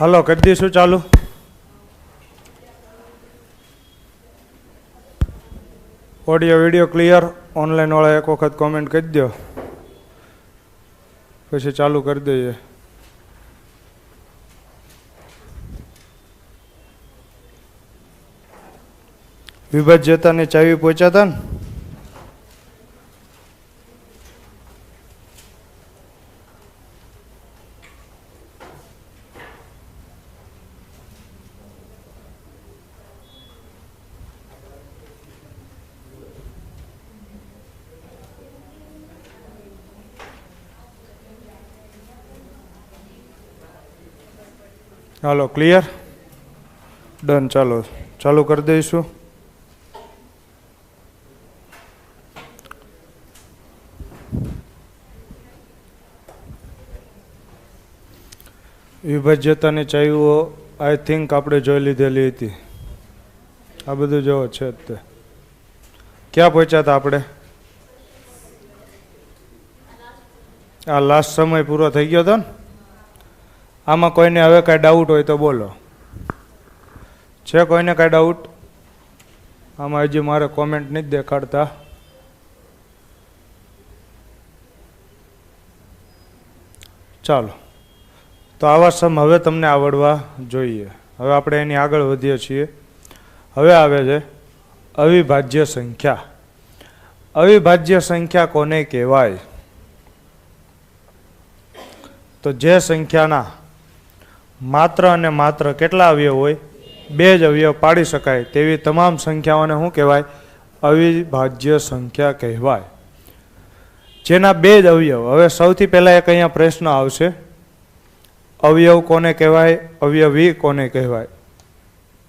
હાલો કરી દઈશું ચાલુ. Audio video clear. ઓનલાઈન વાળા એક વખત કોમેન્ટ કરી દો, પછી ચાલુ કરી દઈએ. વિભાજ્યતાની ચાવી પહોંચ્યા હતા ને? હાલો ક્લિયર, ડન. ચાલો ચાલુ કરી દઈશું. વિભાજ્યતાની ચાવીઓ આઈ થિંક આપણે જોઈ લીધેલી હતી. આ બધું જોવો છે તે. ક્યાં પહોંચ્યા હતા આપણે? આ લાસ્ટ સમય પૂરો થઈ ગયો હતો ને. આમાં કોઈને હવે કાંઈ ડાઉટ હોય તો બોલો. છે કોઈને કાંઈ ડાઉટ? આમાં હજી મારે કોમેન્ટ નથી દેખાડતા. ચાલો, તો આવા સમ હવે તમને આવડવા જોઈએ. હવે આપણે એની આગળ વધીએ છીએ. હવે આવે છે અવિભાજ્ય સંખ્યા. અવિભાજ્ય સંખ્યા કોને કહેવાય? તો જે સંખ્યાના માત્ર અને માત્ર કેટલા અવયવ હોય? 2 જ અવયવ પાડી શકાય તેવી તમામ સંખ્યાઓને શું કહેવાય? અવિભાજ્ય સંખ્યા કહેવાય. જેના 2 જ અવયવ. હવે સૌથી પહેલા એક અહીંયા પ્રશ્ન આવશે, અવયવ કોને કહેવાય? અવયવી કોને કહેવાય?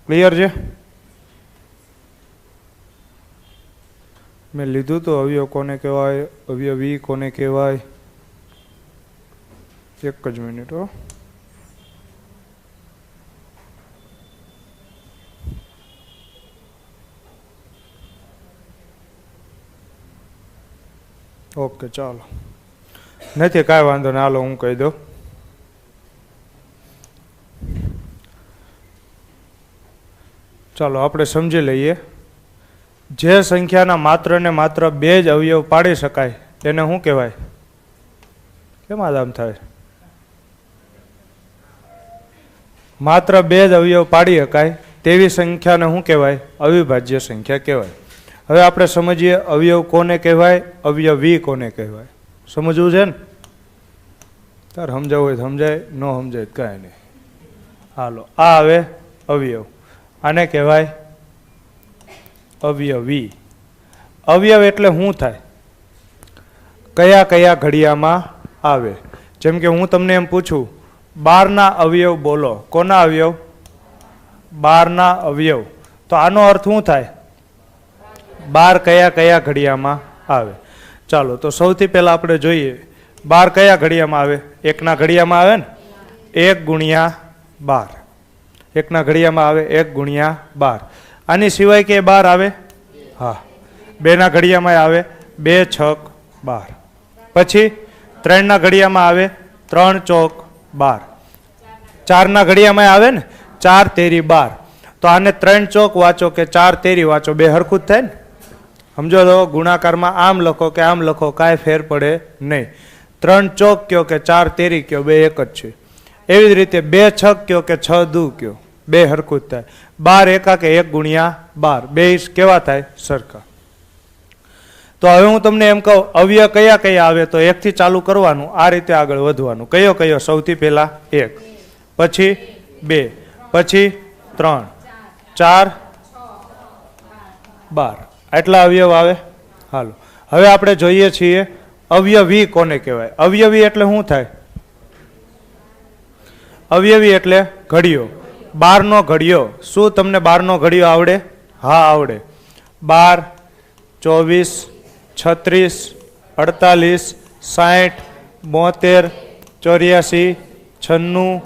ક્લિયર છે? મેં લીધું તો અવયવ કોને કહેવાય, અવયવી કોને કહેવાય. એક જ મિનિટ હો. ઓકે ચાલો, નથી કાંઈ વાંધો નહીં. હાલો હું કહી દઉં. ચાલો આપણે સમજી લઈએ. જે સંખ્યાના માત્ર ને માત્ર 2 જ અવયવ પાડી શકાય તેને શું કહેવાય? કેમ આમ થાય? માત્ર 2 જ અવયવ પાડી શકાય તેવી સંખ્યાને શું કહેવાય? અવિભાજ્ય સંખ્યા કહેવાય. હવે આપણે સમજીએ અવયવ કોને કહેવાય, અવયવી કોને કહેવાય. સમજવું છે ને? તાર સમજાવવું હોય સમજાય, ન સમજાય કાંઈ નહીં. હાલો, આ આવે અવયવ. આને કહેવાય અવયવી. અવયવ એટલે શું થાય? કયા કયા ઘડિયામાં આવે? જેમ કે હું તમને એમ પૂછું, 12ના અવયવ બોલો. કોના અવયવ? 12ના અવયવ. તો આનો અર્થ શું થાય? 12 કયા કયા ઘડિયામાં આવે? ચાલો, તો સૌથી પહેલા આપણે જોઈએ 12 કયા ઘડિયામાં આવે? 1ના ઘડિયામાં આવે ને. 1 ગુણ્યા 12. 1ના ઘડિયામાં આવે 1 ગુણ્યા 12. આની સિવાય કે 12 આવે? હા. 2ના ઘડિયામાં આવે 2 છક 12. પછી 3ના ઘડિયામાં આવે 3 ચોક 12. 4ના ઘડિયામાં આવે ને 4 તેરી 12. તો આને 3 ચોક વાંચો કે 4 તેરી વાંચો, બે હરખું જ થાય ને. સમજો તો ગુણાકારમાં આમ લખો કે આમ લખો, કાંઈ ફેર પડે નહીં. 3 ચોક કયો કે 4 તેરી કયો, બે એક જ છે. એવી જ રીતે 2 છક કયો કે 6 દુ કયો, બે હરખું જ થાય. 12 એકા કે 1 ગુણ્યા 12, બે કેવા થાય? સરખા. તો હવે હું તમને એમ કહું અવયવ કયા કયા આવે, તો 1 થી ચાલુ કરવાનું, આ રીતે આગળ વધવાનું. કયો કયો? સૌથી પહેલા 1, પછી 2, પછી 3, 4, 12. આટલા અવયવ આવે. હાલો, હવે આપણે જોઈએ છીએ અવયવી કોને કહેવાય. અવયવી એટલે શું થાય? અવયવી એટલે ઘડિયો. 12નો ઘડિયો. શું તમને 12નો ઘડિયો આવડે? હા આવડે. 12, 24, 36, 48, 60, 72, 84, 96,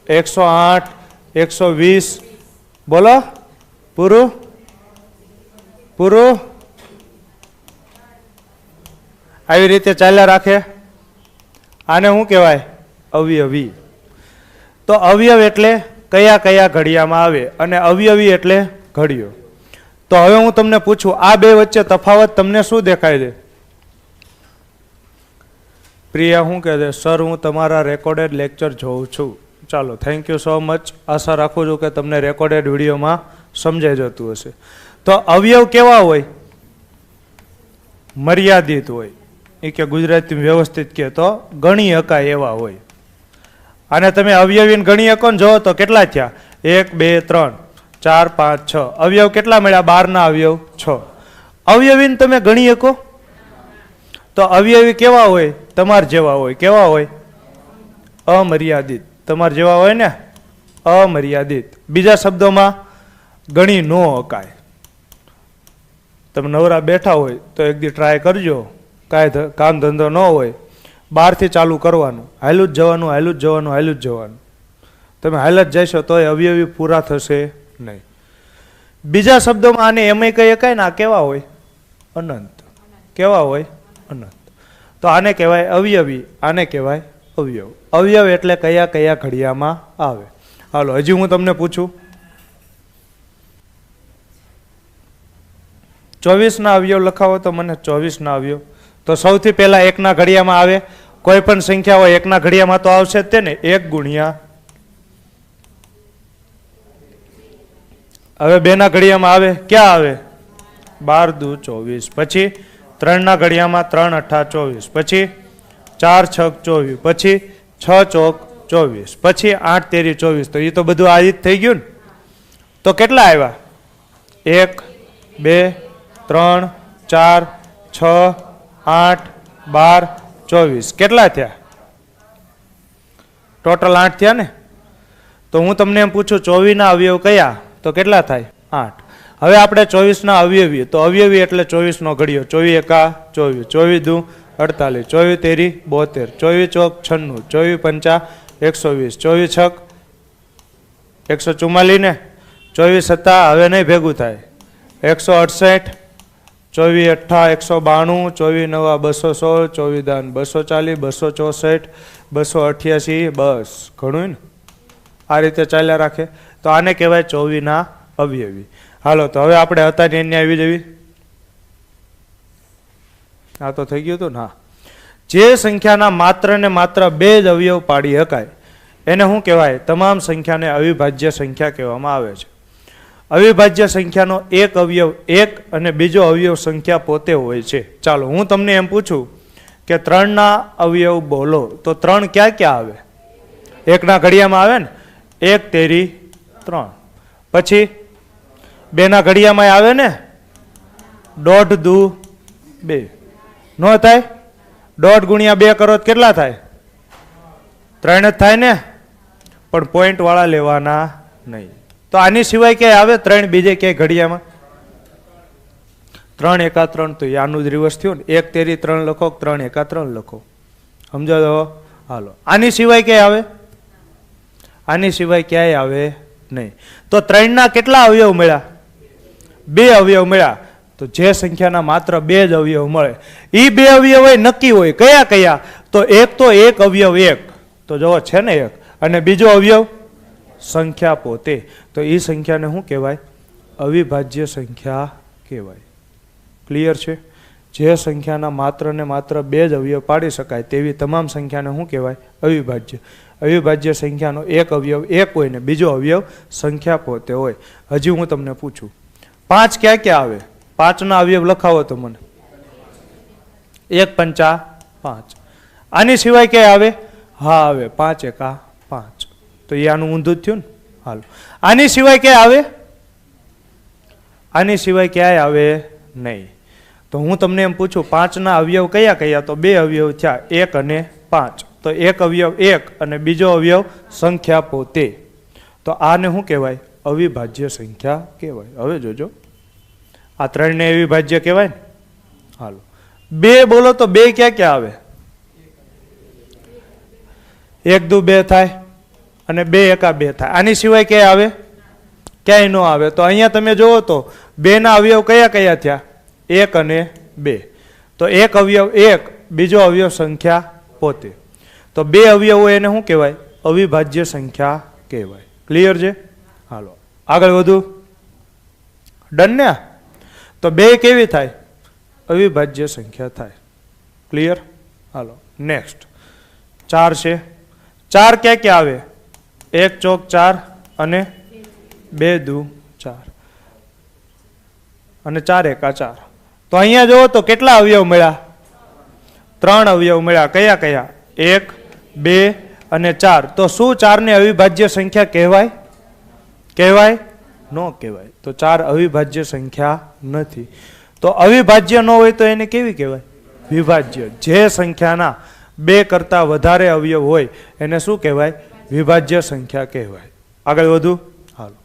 108, 120. બોલો. પૂરું પૂરું. આવી રીતે ચાલ્યા રાખે. આને શું કહેવાય? અવયવી. તો અવયવ એટલે કયા કયા ઘડિયામાં આવે અને અવયવી એટલે ઘડિયો. તો હવે હું તમને પૂછું, આ બે વચ્ચે તફાવત તમને શું દેખાય છે? પ્રિયા શું કહે છે? સર, હું તમારા રેકોર્ડેડ લેક્ચર જોઉં છું. ચાલો, થેન્ક યુ સો મચ. આશા રાખું છું કે તમને રેકોર્ડેડ વિડીયોમાં સમજાઈ જતું હશે. તો અવયવ કેવા હોય? મર્યાદિત હોય. એ કે ગુજરાતી વ્યવસ્થિત કહે તો ગણી શકાય એવા હોય. અને તમે અવયવીને ગણી શકો ને, જો તો કેટલા થયા? 1 2 3 4 5 6. અવયવ કેટલા મળ્યા? 12 ના અવયવ 6. અવયવીને તમે ગણી શકો? તો અવયવી કેવા હોય? તમાર જેવા હોય. કેવા હોય? અમર્યાદિત. તમાર જેવા હોય ને, અમર્યાદિત. બીજા શબ્દોમાં ગણી ન શકાય. તમે નવરા બેઠા હોય તો એક દી ટ્રાય કરજો. કાંઈ કામ ધંધો ન હોય, બહારથી ચાલુ કરવાનું, હાલું જ જવાનું, હાલું જ જવાનું, હાલું જ જવાનું. તમે હાલ જ જશો તો એ અવયવી પૂરા થશે નહીં. બીજા શબ્દોમાં આને એમ કહી શકાય ને, આ કેવા હોય? અનંત. કેવા હોય? અનંત. તો આને કહેવાય અવયવી, આને કહેવાય અવયવ. અવયવ એટલે કયા કયા ઘડિયામાં આવે. હાલો, હજી હું તમને પૂછું, 24ના અવયવ લખાવો તો મને 24ના અવયવ. તો સૌથી પહેલા 1ના ઘડિયામાં આવે. કોઈ પણ સંખ્યા હોય 1ના ઘડિયામાં તો આવશે જ તે ને. 1 ગુણ્યા, હવે 2ના ઘડિયામાં આવે. ક્યાં આવે? 12 દુ 24. પછી 3ના ઘડિયામાં 3 અઠા 24. પછી 4 6 24. પછી 6 ચોક 24. પછી 8 તેરી 24. તો એ તો બધું આ જ થઈ ગયું ને. તો કેટલા આવ્યા? 1 2 3 4 6 8 12 24. કેટલા થયા? ટોટલ 8 થયા ને. તો હું તમને એમ પૂછું, 24ના અવયવ કયા? તો કેટલા થાય? 8. હવે આપણે 24ના અવયવી. તો અવયવી એટલે 24નો ઘડિયો. 24 એકા 24, 24 દુ 48, 24 તેરી 72, 24 ચોક 96, 24 પંચા 120, 24 છક 144 ને, 24 સત્તા હવે નહીં ભેગું થાય 168, 24 અઠ્ઠા 192, 24 નવા 216, 24 દાન 240, 264, 288. બસ, ઘણું ને. આ રીતે ચાલ્યા રાખે. તો આને કહેવાય 24ના અવયવી. હાલો, તો હવે આપણે હતા ને એને આવી જવી. આ તો થઈ ગયું હતું ને. હા, જે સંખ્યાના માત્ર ને માત્ર 2 જ અવયવ પાડી શકાય એને શું કહેવાય? તમામ સંખ્યાને અવિભાજ્ય સંખ્યા કહેવામાં આવે છે. અવિભાજ્ય સંખ્યાનો એક અવયવ 1 અને બીજો અવયવ સંખ્યા પોતે હોય છે. ચાલો, હું તમને એમ પૂછું કે 3ના અવયવ બોલો, તો 3 ક્યાં ક્યાં આવે? 1ના ઘડિયામાં આવે ને. 1 તેરી 3. પછી 2ના ઘડિયામાં આવે ને. 1.5 દુ 2. નો થાય? 1.5 ગુણ્યા 2 કરો તો કેટલા થાય? 3 જ થાય ને. પણ પોઈન્ટ વાળા લેવાના નહીં. તો આની સિવાય ક્યાંય આવે 3 બીજે ક્યાંય ઘડિયામાં? 3 એકા 3. તો આનું જ રિવર્સ થયું ને. 1 તેરી 3 લખો, 3 એકા 3 લખો. સમજો તો? હાલો, આની સિવાય ક્યાંય આવે? આની સિવાય ક્યાંય આવે નહીં. તો 3ના કેટલા અવયવ મળ્યા? 2 અવયવ મળ્યા. તો જે સંખ્યાના માત્ર 2 જ અવયવ મળે એ 2 અવયવ નક્કી હોય. કયા કયા? તો એક તો એક અવયવ 1, તો જો છે ને 1, અને બીજો અવયવ સંખ્યા પોતે. તો એ સંખ્યાને શું કહેવાય? અવિભાજ્ય સંખ્યા કહેવાય. ક્લિયર છે? જે સંખ્યાના માત્ર ને માત્ર 2 જ અવયવ પાડી શકાય તેવી તમામ સંખ્યાને શું કહેવાય? અવિભાજ્ય. અવિભાજ્ય સંખ્યાનો એક અવયવ 1 હોય ને બીજો અવયવ સંખ્યા પોતે હોય. હજી હું તમને પૂછું, 5 ક્યાં ક્યાં આવે? 5ના અવયવ લખાવો તો મને. 1 પંચા 5. આની સિવાય ક્યાંય આવે? હા આવે. 5 એકા 5. તો એ આનું ઊંધું જ થયું ને. હાલો, આની સિવાય ક્યાંય આવે? આની સિવાય ક્યાંય આવે નહીં. તો હું તમને એમ પૂછું, 5ના અવયવ કયા કયા? તો 2 અવયવ થયા, 1 અને 5. તો એક અવયવ 1 અને બીજો અવયવ સંખ્યા પોતે. તો આને શું કહેવાય? અવિભાજ્ય સંખ્યા કહેવાય. હવે જોજો, આ 3 ને અવિભાજ્ય કહેવાય ને. હાલો, 2 બોલો તો 2 ક્યાં ક્યાં આવે? 1 દુ 2 થાય અને 2 એકા 2 થાય. આની સિવાય ક્યાંય આવે? ક્યાંય ન આવે. તો અહીંયા તમે જુઓ તો 2ના અવયવ કયા કયા થયા? 1 અને 2. તો એક અવયવ 1, બીજો અવયવ સંખ્યા પોતે. તો 2 અવયવ હોય એને શું કહેવાય? અવિભાજ્ય સંખ્યા કહેવાય. ક્લિયર છે? હાલો આગળ વધુ. ડન ને? તો બે કેવી થાય? અવિભાજ્ય સંખ્યા થાય. ક્લિયર? હાલો નેક્સ્ટ. 4 છે. 4 ક્યાં ક્યાં આવે? 1 ચોક 4 અને 2 દુ 4 અને 4 એકા 4. તો અહીંયા જુઓ તો કેટલા અવયવ મળ્યા? 3 અવયવ મળ્યા. કયા કયા? 1 2 અને 4. તો શું 4 ને અવિભાજ્ય સંખ્યા કહેવાય? કહેવાય? ન કહેવાય. તો 4 અવિભાજ્ય સંખ્યા નથી. તો અવિભાજ્ય ન હોય તો એને કેવી કહેવાય? વિભાજ્ય. જે સંખ્યાના 2 કરતા વધારે અવયવ હોય એને શું કહેવાય? વિભાજ્ય સંખ્યા કહેવાય. આગળ વધુ. હાલો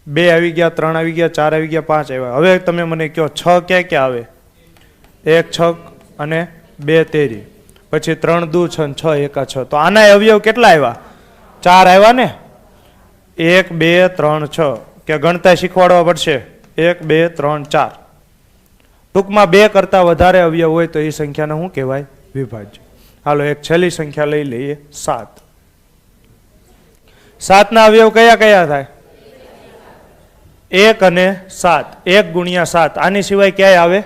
2 આવી ગયા, 3 આવી ગયા, 4 આવી ગયા, 5 આવ્યા. હવે તમે મને કહો 6 ક્યાં ક્યાં આવે? 1 6 અને 2 તેરી. પછી 3 દુ 6 6 એકા 6. તો આના અવયવ કેટલા આવ્યા? 4 આવ્યા ને? 1 2 3 6. કે ગણતા શીખવાડવા પડશે. 1 2 3 4. ટૂંકમાં 2 કરતા વધારે અવયવ હોય તો એ સંખ્યાને શું કહેવાય? વિભાજ્ય. હાલો એક છેલ્લી સંખ્યા લઈ લઈએ. 7. 7 ના અવયવ કયા કયા થાય? 1 અને 7. 1 ગુણ્યા 7. આની સિવાય ક્યાંય આવે?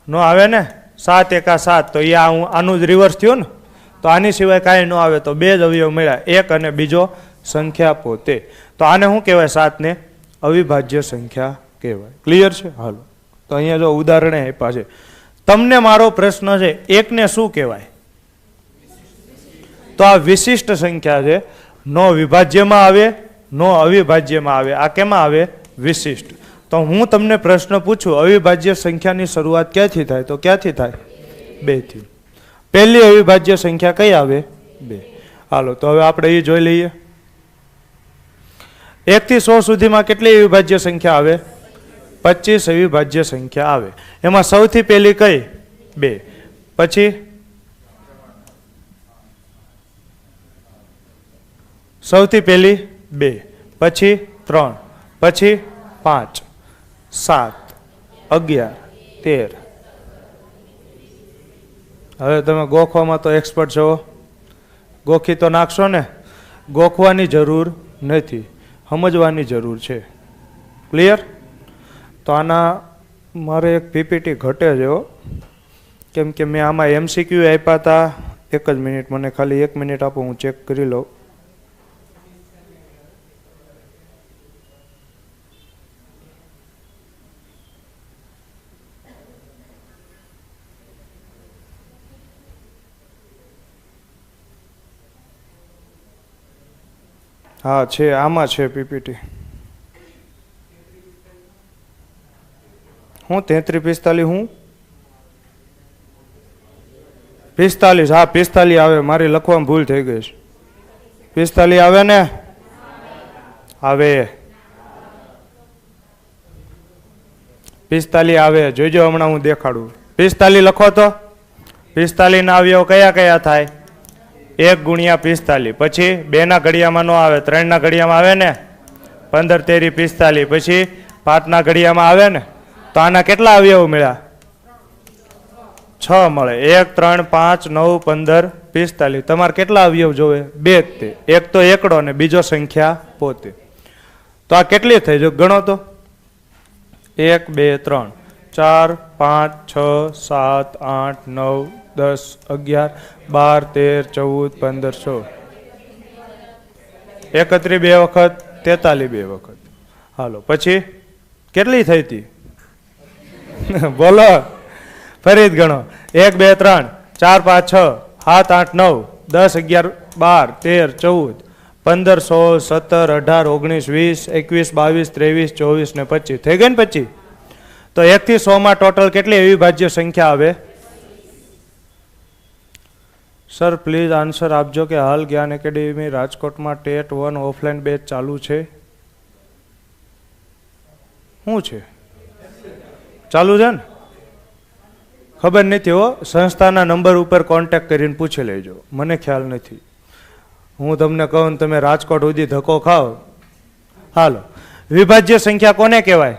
ન આવે ને? 7 એકા 7. તો એ આનું જ રિવર્સ થયું ને? તો આની સિવાય કાંઈ ન આવે. તો 2 જ અવયવ મળ્યા, 1 અને બીજો સંખ્યા પોતે. તો આને શું કહેવાય? 7 ને અવિભાજ્ય સંખ્યા કહેવાય. ક્લિયર છે? હાલો તો અહીંયા જો ઉદાહરણે આપ્યા છે. તમને મારો પ્રશ્ન છે, 1 ને શું કહેવાય? તો આ વિશિષ્ટ સંખ્યા છે. નો વિભાજ્યમાં આવે, નો અવિભાજ્યમાં આવે. આ કેમાં આવે? વિશિષ્ટ. તો હું તમને પ્રશ્ન પૂછું, અવિભાજ્ય સંખ્યાની શરૂઆત ક્યાંથી થાય? તો ક્યાંથી થાય? 2 થી. પહેલી અવિભાજ્ય સંખ્યા કઈ આવે? 2. હાલો તો હવે આપણે એ જોઈ લઈએ. 1 થી 100 સુધીમાં કેટલી અવિભાજ્ય સંખ્યા આવે? 25 અવિભાજ્ય સંખ્યા આવે. એમાં સૌથી પહેલી કઈ? 2. પછી સૌથી પહેલી 2, પછી 3, પછી 5, 7, 11, 13. હવે તમે ગોખવામાં તો એક્સપર્ટ છો, ગોખી તો નાખશો ને? ગોખવાની જરૂર નથી, સમજવાની જરૂર છે. ક્લિયર? તો આના મારે એક પીપીટી ઘટે છે કેમ કે મેં આમાં એમસીક્યુ આપ્યા હતા. એક જ મિનિટ, મને ખાલી 1 મિનિટ આપો, હું ચેક કરી લઉં. હા છે, આમાં છે પીપીટી. હું 33 45 હું 45. હા 45 આવે. મારી લખવામાં ભૂલ થઈ ગઈ છે. 45 આવે ને? આવે. 45 આવે. જોઈજો હમણાં હું દેખાડું. 45 લખો તો. 45 ના અવયવ કયા કયા થાય? 1 ગુણ્યા 45. પછી 2 ના ઘડિયામાં નો આવે, 3 ના ઘડિયામાં આવે ને? 15 તેરી 45. પછી 5 ના ઘડિયામાં આવે ને? તો આના કેટલા અવયવ મળ્યા? 6 મળે. 1 3 5 9 15 45. તમારે કેટલા અવયવ જોવે? 2 જ તે. એક તો એકડો ને બીજો સંખ્યા પોતે. તો આ કેટલી થઈ? જો ગણો તો. 1 2 3 4 5 6 7 8 9 10 11 12 13 14 15 16. 31 2 વખત, 43 2 વખત. હાલો પછી કેટલી થઈ હતી? બોલો ફરી જ ગણો. 1 2 3 4 5 6 7 8 9 10 11 12 13 14 15 16 17 18 19 20 21 22 23 24 ને 25. થઈ ગઈ ને 25? તો 1 થી 100 માં ટોટલ કેટલી અવિભાજ્ય સંખ્યા આવે? સર પ્લીઝ આન્સર આપજો કે હાલ જ્ઞાન એકેડેમી રાજકોટમાં ટેટ 1 ઓફલાઈન બેચ ચાલુ છે. શું છે? ચાલુ છે ને? ખબર નથી હો. સંસ્થાના નંબર ઉપર કોન્ટેક્ટ કરીને પૂછી લેજો, મને ખ્યાલ નથી. હું તમને કહું તમે રાજકોટ સુધી ધક્કો ખાઓ. હાલો, વિભાજ્ય સંખ્યા કોને કહેવાય?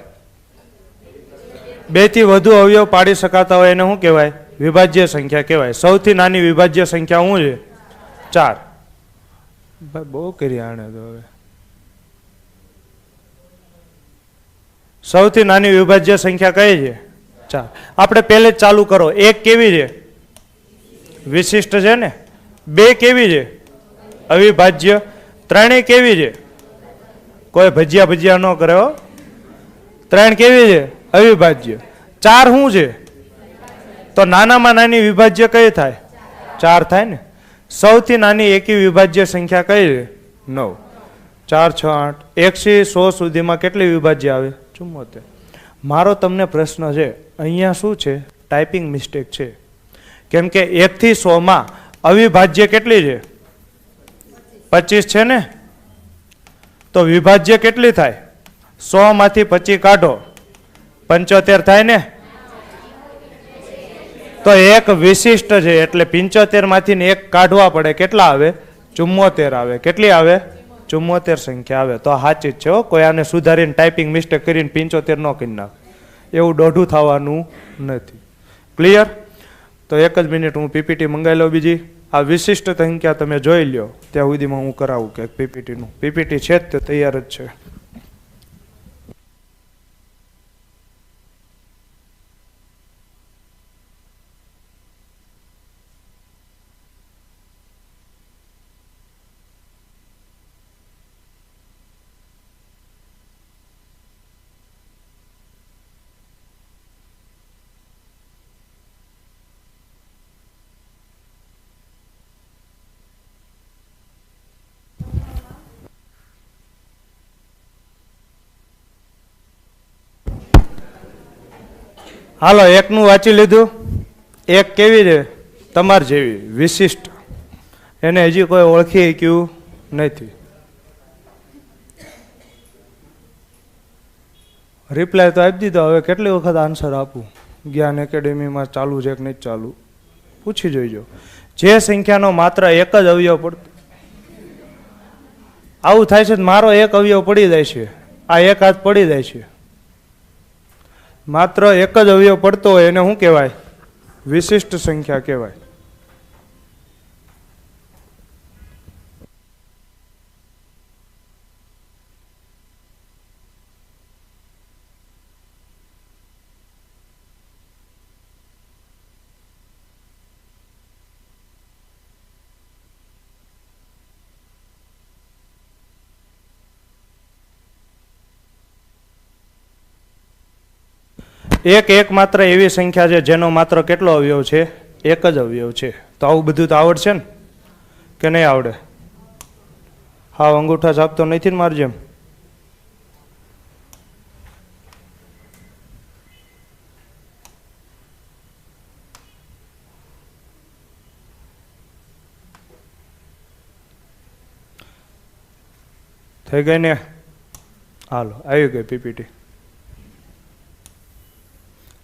2 થી વધુ અવયવ પાડી શકાતા હોય એને શું કહેવાય? વિભાજ્ય સંખ્યા કહેવાય. સૌથી નાની વિભાજ્ય સંખ્યા શું છે? 4. ભાઈ બહુ કરી આણે તો હવે સૌથી નાની વિભાજ્ય સંખ્યા કઈ છે? 4. આપણે પહેલે જ ચાલુ કરો. 1 કેવી છે? વિશિષ્ટ છે ને. 2 કેવી છે? અવિભાજ્ય. 3 કેવી છે? કોઈ ભજીયા ભજીયા ન કરે હો. 3 કેવી છે? અવિભાજ્ય. 4 શું છે? તો નાનામાં નાની વિભાજ્ય કઈ થાય? 4 થાય ને. સૌથી નાની એકી વિભાજ્ય સંખ્યા કઈ છે? 9. 4, 6, 8. 1 થી 100 સુધીમાં કેટલી વિભાજ્ય આવે? 74. મારો તમને પ્રશ્ન છે, અહીંયા શું છે? ટાઈપિંગ મિસ્ટેક છે. કેમ કે 1 થી 100 માં અવિભાજ્ય કેટલી છે? 25 છે ને. તો વિભાજ્ય કેટલી થાય? 100 માંથી 25 કાઢો, 75 થાય ને. તો એક વિશિષ્ટ છે એટલે 75 માંથી 1 કાઢવા પડે. કેટલા આવે? 74 આવે. કેટલી આવે? 74 સંખ્યા આવે. તો સાચી જ છે હો. કોઈ આને સુધારીને ટાઈપિંગ મિસ્ટેક કરીને 75 ન કરી નાખે. એવું દોઢું થવાનું નથી. ક્લિયર? તો એક જ મિનિટ હું પીપીટી મંગાવી લઉં બીજી. આ વિશિષ્ટ સંખ્યા તમે જોઈ લ્યો ત્યાં સુધીમાં હું કરાવું કે પીપીટીનું. પીપીટી છે જ તે તૈયાર જ છે. હાલો, 1નું વાંચી લીધું. 1 કેવી છે? તમાર જેવી વિશિષ્ટ. એને હજી કોઈ ઓળખી શક્યું નથી. રિપ્લાય તો આપી દીધો. હવે કેટલી વખત આન્સર આપું? જ્ઞાન એકેડેમીમાં ચાલુ છે કે નહીં ચાલુ પૂછી જોઈજો. જે સંખ્યાનો માત્ર એક જ અવયવ પડતો, આવું થાય છે. મારો એક અવયવ પડી જાય છે, આ એક હાથ પડી જાય છે. માત્ર એક જ અવયવ પડતો હોય એને શું કહેવાય? વિશિષ્ટ સંખ્યા કહેવાય. એક માત્ર એવી સંખ્યા છે જેનો માત્ર કેટલો અવયવ છે? એક જ અવયવ છે. તો આવું બધું તો આવડશે ને કે નહીં આવડે? હા, અંગૂઠા છાપતો નથી ને મારી જેમ. થઈ ગઈ ને? હાલો, આવી ગઈ પીપીટી.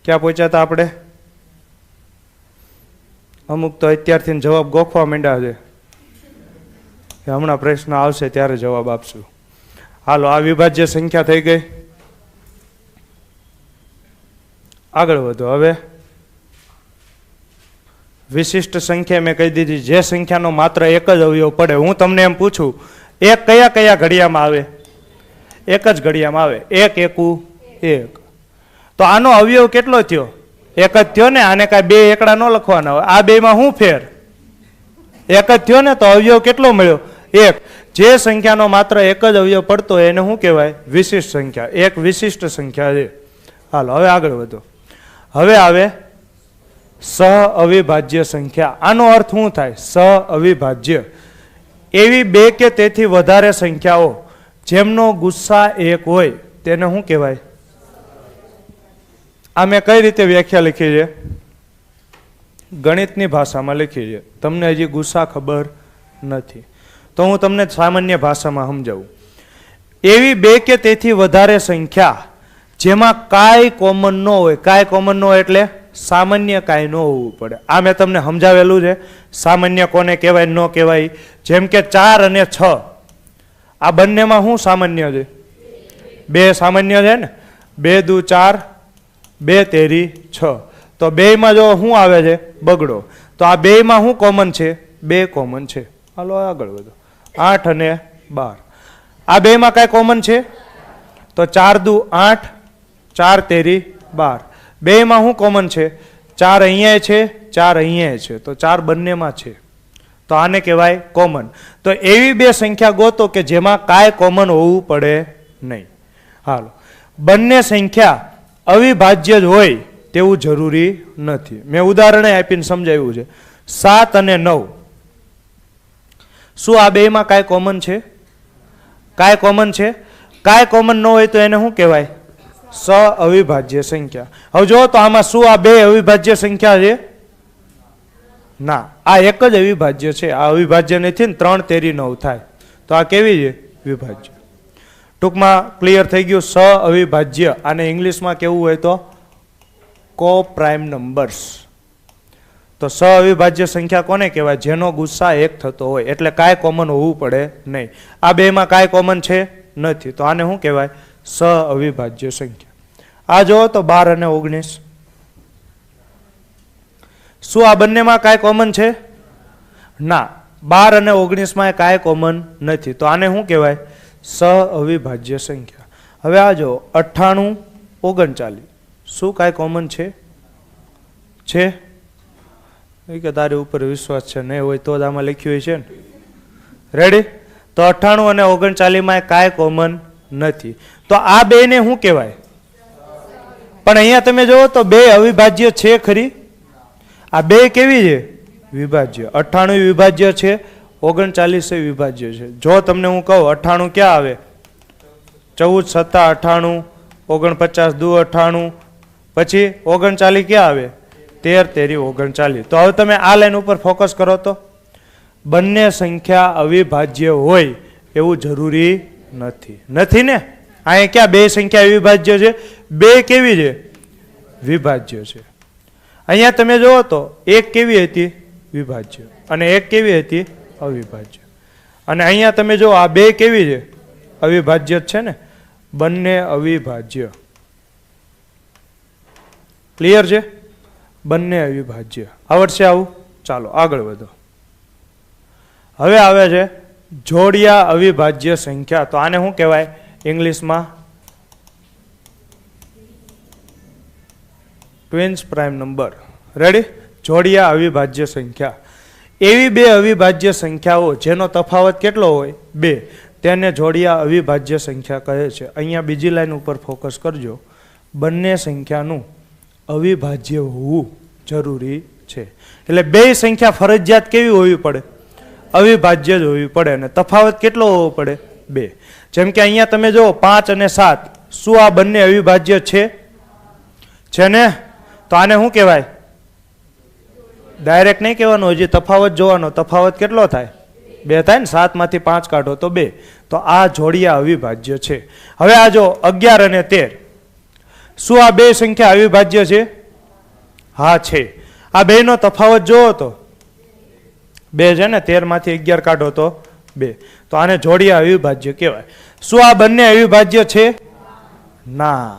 ક્યાં પહોંચ્યા હતા આપણે? અમુક તો અત્યારથી જવાબ ગોખવા માંડ્યા છે કે હમણાં પ્રશ્ન આવશે ત્યારે જવાબ આપશું. હાલો, આ વિભાજ્ય સંખ્યા થઈ ગઈ. આગળ વધો. હવે વિશિષ્ટ સંખ્યા મેં કહી દીધી. જે સંખ્યાનો માત્ર એક જ અવયવ પડે. હું તમને એમ પૂછું, એક કયા કયા ઘડિયામાં આવે? એક જ ઘડિયામાં આવે. 1 એકુ 1. તો આનો અવયવ કેટલો થયો? એક જ થયો ને. આને કાંઈ 2 એકડા ન લખવાના હોય. આ 2માં શું ફેર? એક જ થયો ને. તો અવયવ કેટલો મળ્યો? 1. જે સંખ્યાનો માત્ર એક જ અવયવ પડતો હોય એને શું કહેવાય? વિશિષ્ટ સંખ્યા. એક વિશિષ્ટ સંખ્યા છે. હાલો, હવે આગળ વધો. હવે આવે સહ અવિભાજ્ય સંખ્યા. આનો અર્થ શું થાય? સહ અવિભાજ્ય એવી 2 કે તેથી વધારે સંખ્યાઓ જેમનો ગુસ્સા 1 હોય તેને શું કહેવાય? આ મેં કઈ રીતે વ્યાખ્યા લખી છે? ગણિતની ભાષામાં લખી છે. તમને હજી ગુસ્સા ખબર નથી તો હું તમને સામાન્ય ભાષામાં સમજાવું. એવી 2 કે તેથી વધારે સંખ્યા જેમાં કાંઈ કોમન ન હોય. કાંઈ કોમન ન હોય એટલે સામાન્ય કાંઈ ન હોવું પડે. આ મેં તમને સમજાવેલું છે. સામાન્ય કોને કહેવાય ન કહેવાય. જેમ કે 4 અને 6 આ બંનેમાં શું સામાન્ય છે? 2 સામાન્ય છે ને. 2 દુ 4, 2 તેરી 6. તો 2માં જો શું આવે છે? બગડો. તો આ 2માં શું કોમન છે? 2 કોમન છે. હાલો આગળ વધો. 8 અને 12. આ બેમાં કાંઈ કોમન છે? તો 4 દુ 8, 4 તેરી 12. બેમાં શું કોમન છે? 4 અહીંયા છે, 4 અહીંયા છે, તો 4 બંનેમાં છે, તો આને કહેવાય કોમન. તો એવી બે સંખ્યા ગોતો કે જેમાં કાંઈ કોમન હોવું પડે નહીં. હાલો, બંને સંખ્યા અવિભાજ્ય જ હોય તેવું જરૂરી નથી. મેં ઉદાહરણે આપીને સમજાવ્યું છે. 7 અને 9, શું આ બેમાં કાંઈ કોમન છે? કાંઈ કોમન છે? કાંઈ કોમન ન હોય તો એને શું કહેવાય? અવિભાજ્ય સંખ્યા. હવે જો તો આમાં શું આ બે અવિભાજ્ય સંખ્યા છે? ના, આ એક જ અવિભાજ્ય છે. આ અવિભાજ્ય નથી ને 3 તેરી 9 થાય, તો આ કેવી છે? વિભાજ્ય. ટૂંકમાં ક્લિયર થઈ ગયું. અવિભાજ્ય, આને ઇંગ્લિશમાં કેવું હોય તો કો પ્રાઇમ નંબર્સ. તો અવિભાજ્ય સંખ્યા કોને કહેવાય? જેનો ગુસ્સા એક થતો હોય, એટલે કાંઈ કોમન હોવું પડે નહીં. આ બેમાં કાંઈ કોમન છે નથી, તો આને શું કહેવાય? અવિભાજ્ય સંખ્યા. આ જો તો 12 અને 19, શું આ બંનેમાં કાંઈ કોમન છે? ના, 12 અને 19 માં કાંઈ કોમન નથી, તો આને શું કહેવાય? અવિભાજ્ય સંખ્યા. હવે આ જો 98, 39, શું કાંઈ કોમન છે? કે તારી ઉપર વિશ્વાસ છે, નહીં હોય તો જ આમાં લખ્યું હોય છે ને. રેડી? તો 98 અને 39 માં કાંઈ કોમન નથી, તો આ બે ને શું કહેવાય? પણ અહીંયા તમે જુઓ તો બે અવિભાજ્ય છે ખરી? આ બે કેવી છે? વિભાજ્ય. 98 વિભાજ્ય છે, 39 વિભાજ્ય છે. જો તમને હું કહું 98 ક્યાં આવે? 14 7 98, 49 દુ 98, પછી 39 ક્યાં આવે? 13 તેરી 39. તો હવે તમે આ લાઈન ઉપર ફોકસ કરો તો બંને સંખ્યા અવિભાજ્ય હોય એવું જરૂરી નથી. નથી ને? અહીંયા ક્યાં બે સંખ્યા અવિભાજ્ય છે? બે કેવી છે? વિભાજ્ય છે. અહીંયા તમે જુઓ તો એક કેવી હતી? વિભાજ્ય, અને એક કેવી હતી? અવિભાજ્ય. અને અહીંયા તમે જો આ બે કેવી છે? અવિભાજ્ય છે ને? બંને અવિભાજ્ય. ક્લિયર છે? બંને અવિભાજ્ય. આવડશે આવું? ચાલો આગળ વધો. હવે આવે છે જોડિયા અવિભાજ્ય સંખ્યા. તો આને શું કહેવાય ઇંગ્લિશમાં? Twins prime number. રેડી? જોડિયા અવિભાજ્ય સંખ્યા. એવી બે અવિભાજ્ય સંખ્યાઓ જેનો તફાવત કેટલો હોય? 2, તેને જોડિયા અવિભાજ્ય સંખ્યા કહે છે. અહીંયા બીજી લાઈન ઉપર ફોકસ કરજો. બંને સંખ્યાનું અવિભાજ્ય હોવું જરૂરી છે. એટલે બે સંખ્યા ફરજિયાત કેવી હોવી પડે? અવિભાજ્ય જ હોવી પડે. અને તફાવત કેટલો હોવો પડે? 2. જેમ કે અહીંયા તમે જો 5 અને 7, શું આ બંને અવિભાજ્ય છે ને? તો આને શું કહેવાય? ડાયરેક્ટ નહીં કહેવાનું, હજી તફાવત જોવાનો. તફાવત કેટલો થાય? 2 થાય ને? 7 માંથી 5 કાઢો તો 2. તો આ જોડિયા અવિભાજ્ય છે. હવે આ જો 11 અને 13, શું આ બે સંખ્યા અવિભાજ્ય છે? હા છે. આ બે નો તફાવત જોવો તો 2 છે ને? 13 માંથી 11 કાઢો તો 2. તો આને જોડિયા અવિભાજ્ય કહેવાય. શું આ બંને અવિભાજ્ય છે? ના.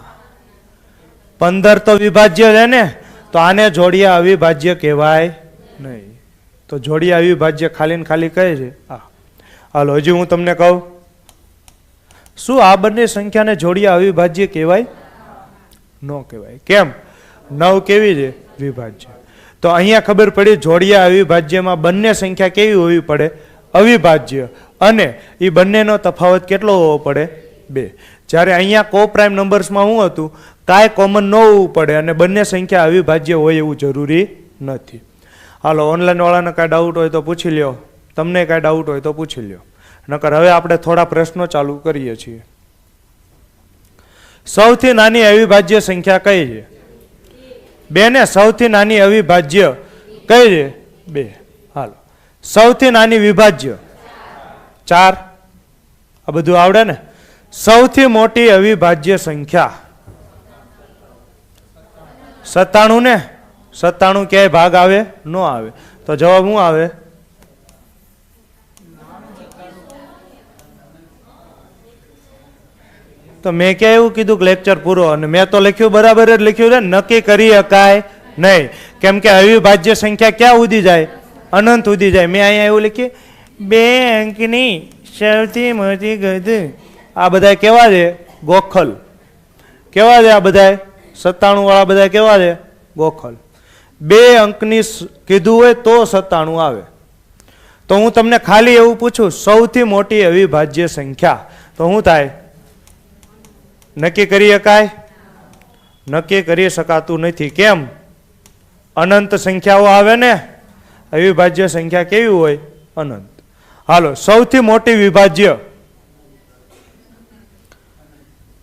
15 તો વિભાજ્ય છે ને? તો આને જોડિયા અવિભાજ્ય કહેવાય નહીં. તો જોડિયા અવિભાજ્ય ખાલી ને ખાલી કહે છે. હા, હાલો હજી હું તમને કહું, શું આ બંને સંખ્યાને જોડિયા અવિભાજ્ય કહેવાય? ન કહેવાય. કેમ? 9 કેવી છે? વિભાજ્ય. તો અહીંયા ખબર પડી જોડિયા અવિભાજ્યમાં બંને સંખ્યા કેવી હોવી પડે? અવિભાજ્ય. અને એ બંનેનો તફાવત કેટલો હોવો પડે? 2. જ્યારે અહીંયા કો પ્રાઇમ નંબર્સમાં શું હતું? કાંઈ કોમન ન હોવું પડે અને બંને સંખ્યા અવિભાજ્ય હોય એવું જરૂરી નથી. હાલો, ઓનલાઈન વાળાને કાંઈ ડાઉટ હોય તો પૂછી લ્યો. તમને કાંઈ ડાઉટ હોય તો પૂછી લ્યો. નકર હવે આપણે થોડા પ્રશ્નો ચાલુ કરીએ છીએ. સૌથી નાની અવિભાજ્ય સંખ્યા કઈ છે? 2 ને? સૌથી નાની અવિભાજ્ય કઈ છે? 2. હાલો, સૌથી નાની વિભાજ્ય 4. આ બધું આવડે ને? સૌથી મોટી અવિભાજ્ય સંખ્યા 97 ને? 97 ક્યાંય ભાગ આવે? ન આવે. તો જવાબ શું આવે? તો મેં ક્યાં એવું કીધું કે લેક્ચર પૂરો? અને મેં તો લખ્યું બરાબર જ લખ્યું છે. નક્કી કરી શકાય નહીં, કેમ કે અવિભાજ્ય સંખ્યા ક્યાં સુધી જાય? અનંત સુધી જાય. મેં અહીંયા એવું લખ્યું 2 અંકની સૌથી મોટી ગધ. આ બધા કેવા છે? ગોખલ. કેવા છે આ બધા? 97 વાળા બધા કેવા છે? ગોખલ. 2 અંકની કીધું હોય તો 97 આવે. તો હું તમને ખાલી એવું પૂછું, સૌથી મોટી અવિભાજ્ય સંખ્યા તો શું થાય? નક્કી કરી શકાય? નક્કી કરી શકાતું નથી. કેમ? અનંત સંખ્યાઓ આવે ને. અવિભાજ્ય સંખ્યા કેવી હોય? અનંત. હાલો, સૌથી મોટી વિભાજ્ય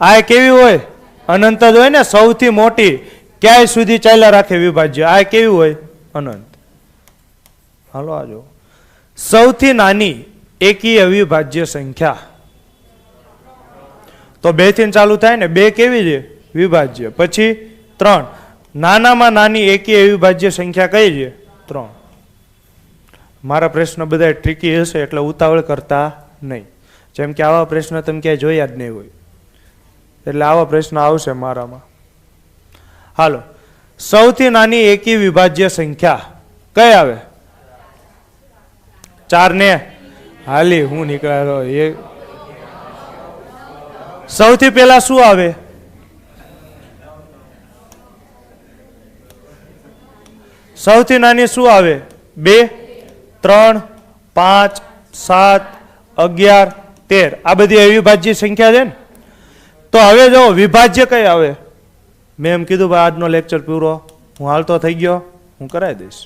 આ કેવી હોય? અનંત જ હોય ને. સૌથી મોટી ક્યાંય સુધી ચાલ્યા રાખે વિભાજ્ય, આ કેવી હોય? અનંત. હાલો આ જો, સૌથી નાની એકી અવિભાજ્ય સંખ્યા તો 2 થી ચાલુ થાય ને. 2 કેવી છે? વિભાજ્ય. પછી 3. નાનામાં નાની એકી અવિભાજ્ય સંખ્યા કઈ છે? 3. મારા પ્રશ્ન બધા ટ્રિકી હશે એટલે ઉતાવળ કરતા નહીં. જેમ કે આવા પ્રશ્ન તમે ક્યાંય જોયા જ નહીં હોય, એટલે આવા પ્રશ્ન આવશે મારામાં. હાલો, સૌથી નાની એકી વિભાજ્ય સંખ્યા કઈ આવે? 4 ને હાલી હું નીકળ્યો. એ સૌથી પહેલા શું આવે? સૌથી નાની શું આવે? 2, 3, 5, 7, 11, 13. આ બધી અવિભાજ્ય સંખ્યા છે ને. તો હવે જો વિભાજ્ય કઈ આવે? મેં એમ કીધું ભાઈ આજનો લેક્ચર પૂરો, હું હાલતો થઈ ગયો, હું કરાવી દઈશ.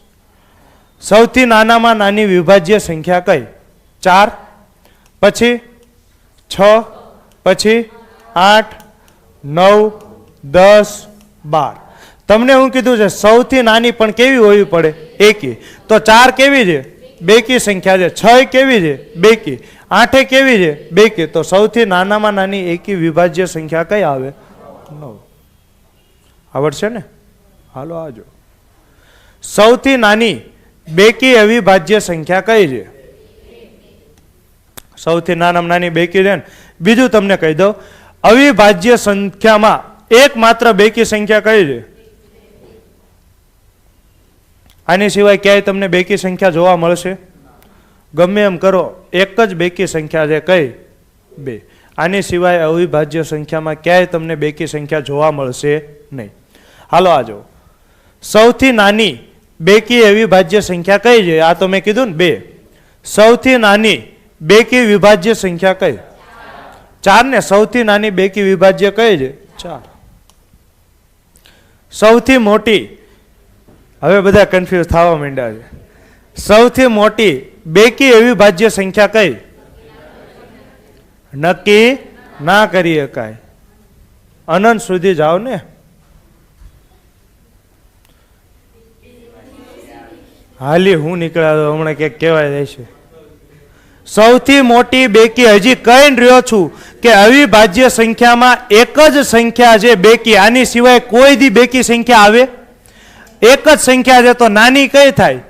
સૌથી નાનામાં નાની વિભાજ્ય સંખ્યા કઈ? 4, પછી 6, પછી 8, 9, 10, 12. તમને હું કીધું છે સૌથી નાની પણ કેવી હોવી પડે? એકી. તો 4 કેવી છે? બેકી સંખ્યા છે. 6 કેવી છે? બેકી. 8 કેવી છે? બેકી. તો સૌથી નાનામાં નાની એકી વિભાજ્ય સંખ્યા કઈ આવે? 9. આવડશે ને? હાલો આજો, સૌથી નાની બેકી અવિભાજ્ય સંખ્યા કઈ છે? સૌથી નાનામાં નાની બેકી છે ને. બીજું તમને કહી દઉં, અવિભાજ્ય સંખ્યામાં એકમાત્ર બેકી સંખ્યા કઈ છે? આની સિવાય ક્યાંય તમને બેકી સંખ્યા જોવા મળશે? ગમે એમ કરો, એક જ બેકી સંખ્યા છે. કઈ? 2. આની સિવાય અવિભાજ્ય સંખ્યામાં ક્યાંય તમને બેકી સંખ્યા જોવા મળશે નહીં. હાલો આ જો, સૌથી નાની બેકી અવિભાજ્ય સંખ્યા કઈ છે? આ તો મેં કીધું ને 2. સૌથી નાની બેકી વિભાજ્ય સંખ્યા કઈ? 4 ને. સૌથી નાની બેકી વિભાજ્ય કઈ છે? 4. સૌથી મોટી, હવે બધા કન્ફ્યુઝ થવા માંડ્યા છે. સૌથી મોટી બેકી અવિભાજ્ય સંખ્યા કઈ? નક્કી ના કરી શકાય. અનંત સુધી જાઓ ને. હાલી હું નીકળ્યા હમણાં ક્યાંક કહેવાય જાય છે. સૌથી મોટી બેકી હજી કઈ રહ્યો છું કે અવિભાજ્ય સંખ્યામાં એક જ સંખ્યા છે બેકી. આની સિવાય કોઈ દી બેકી સંખ્યા આવે? એક જ સંખ્યા છે તો નાની કઈ થાય?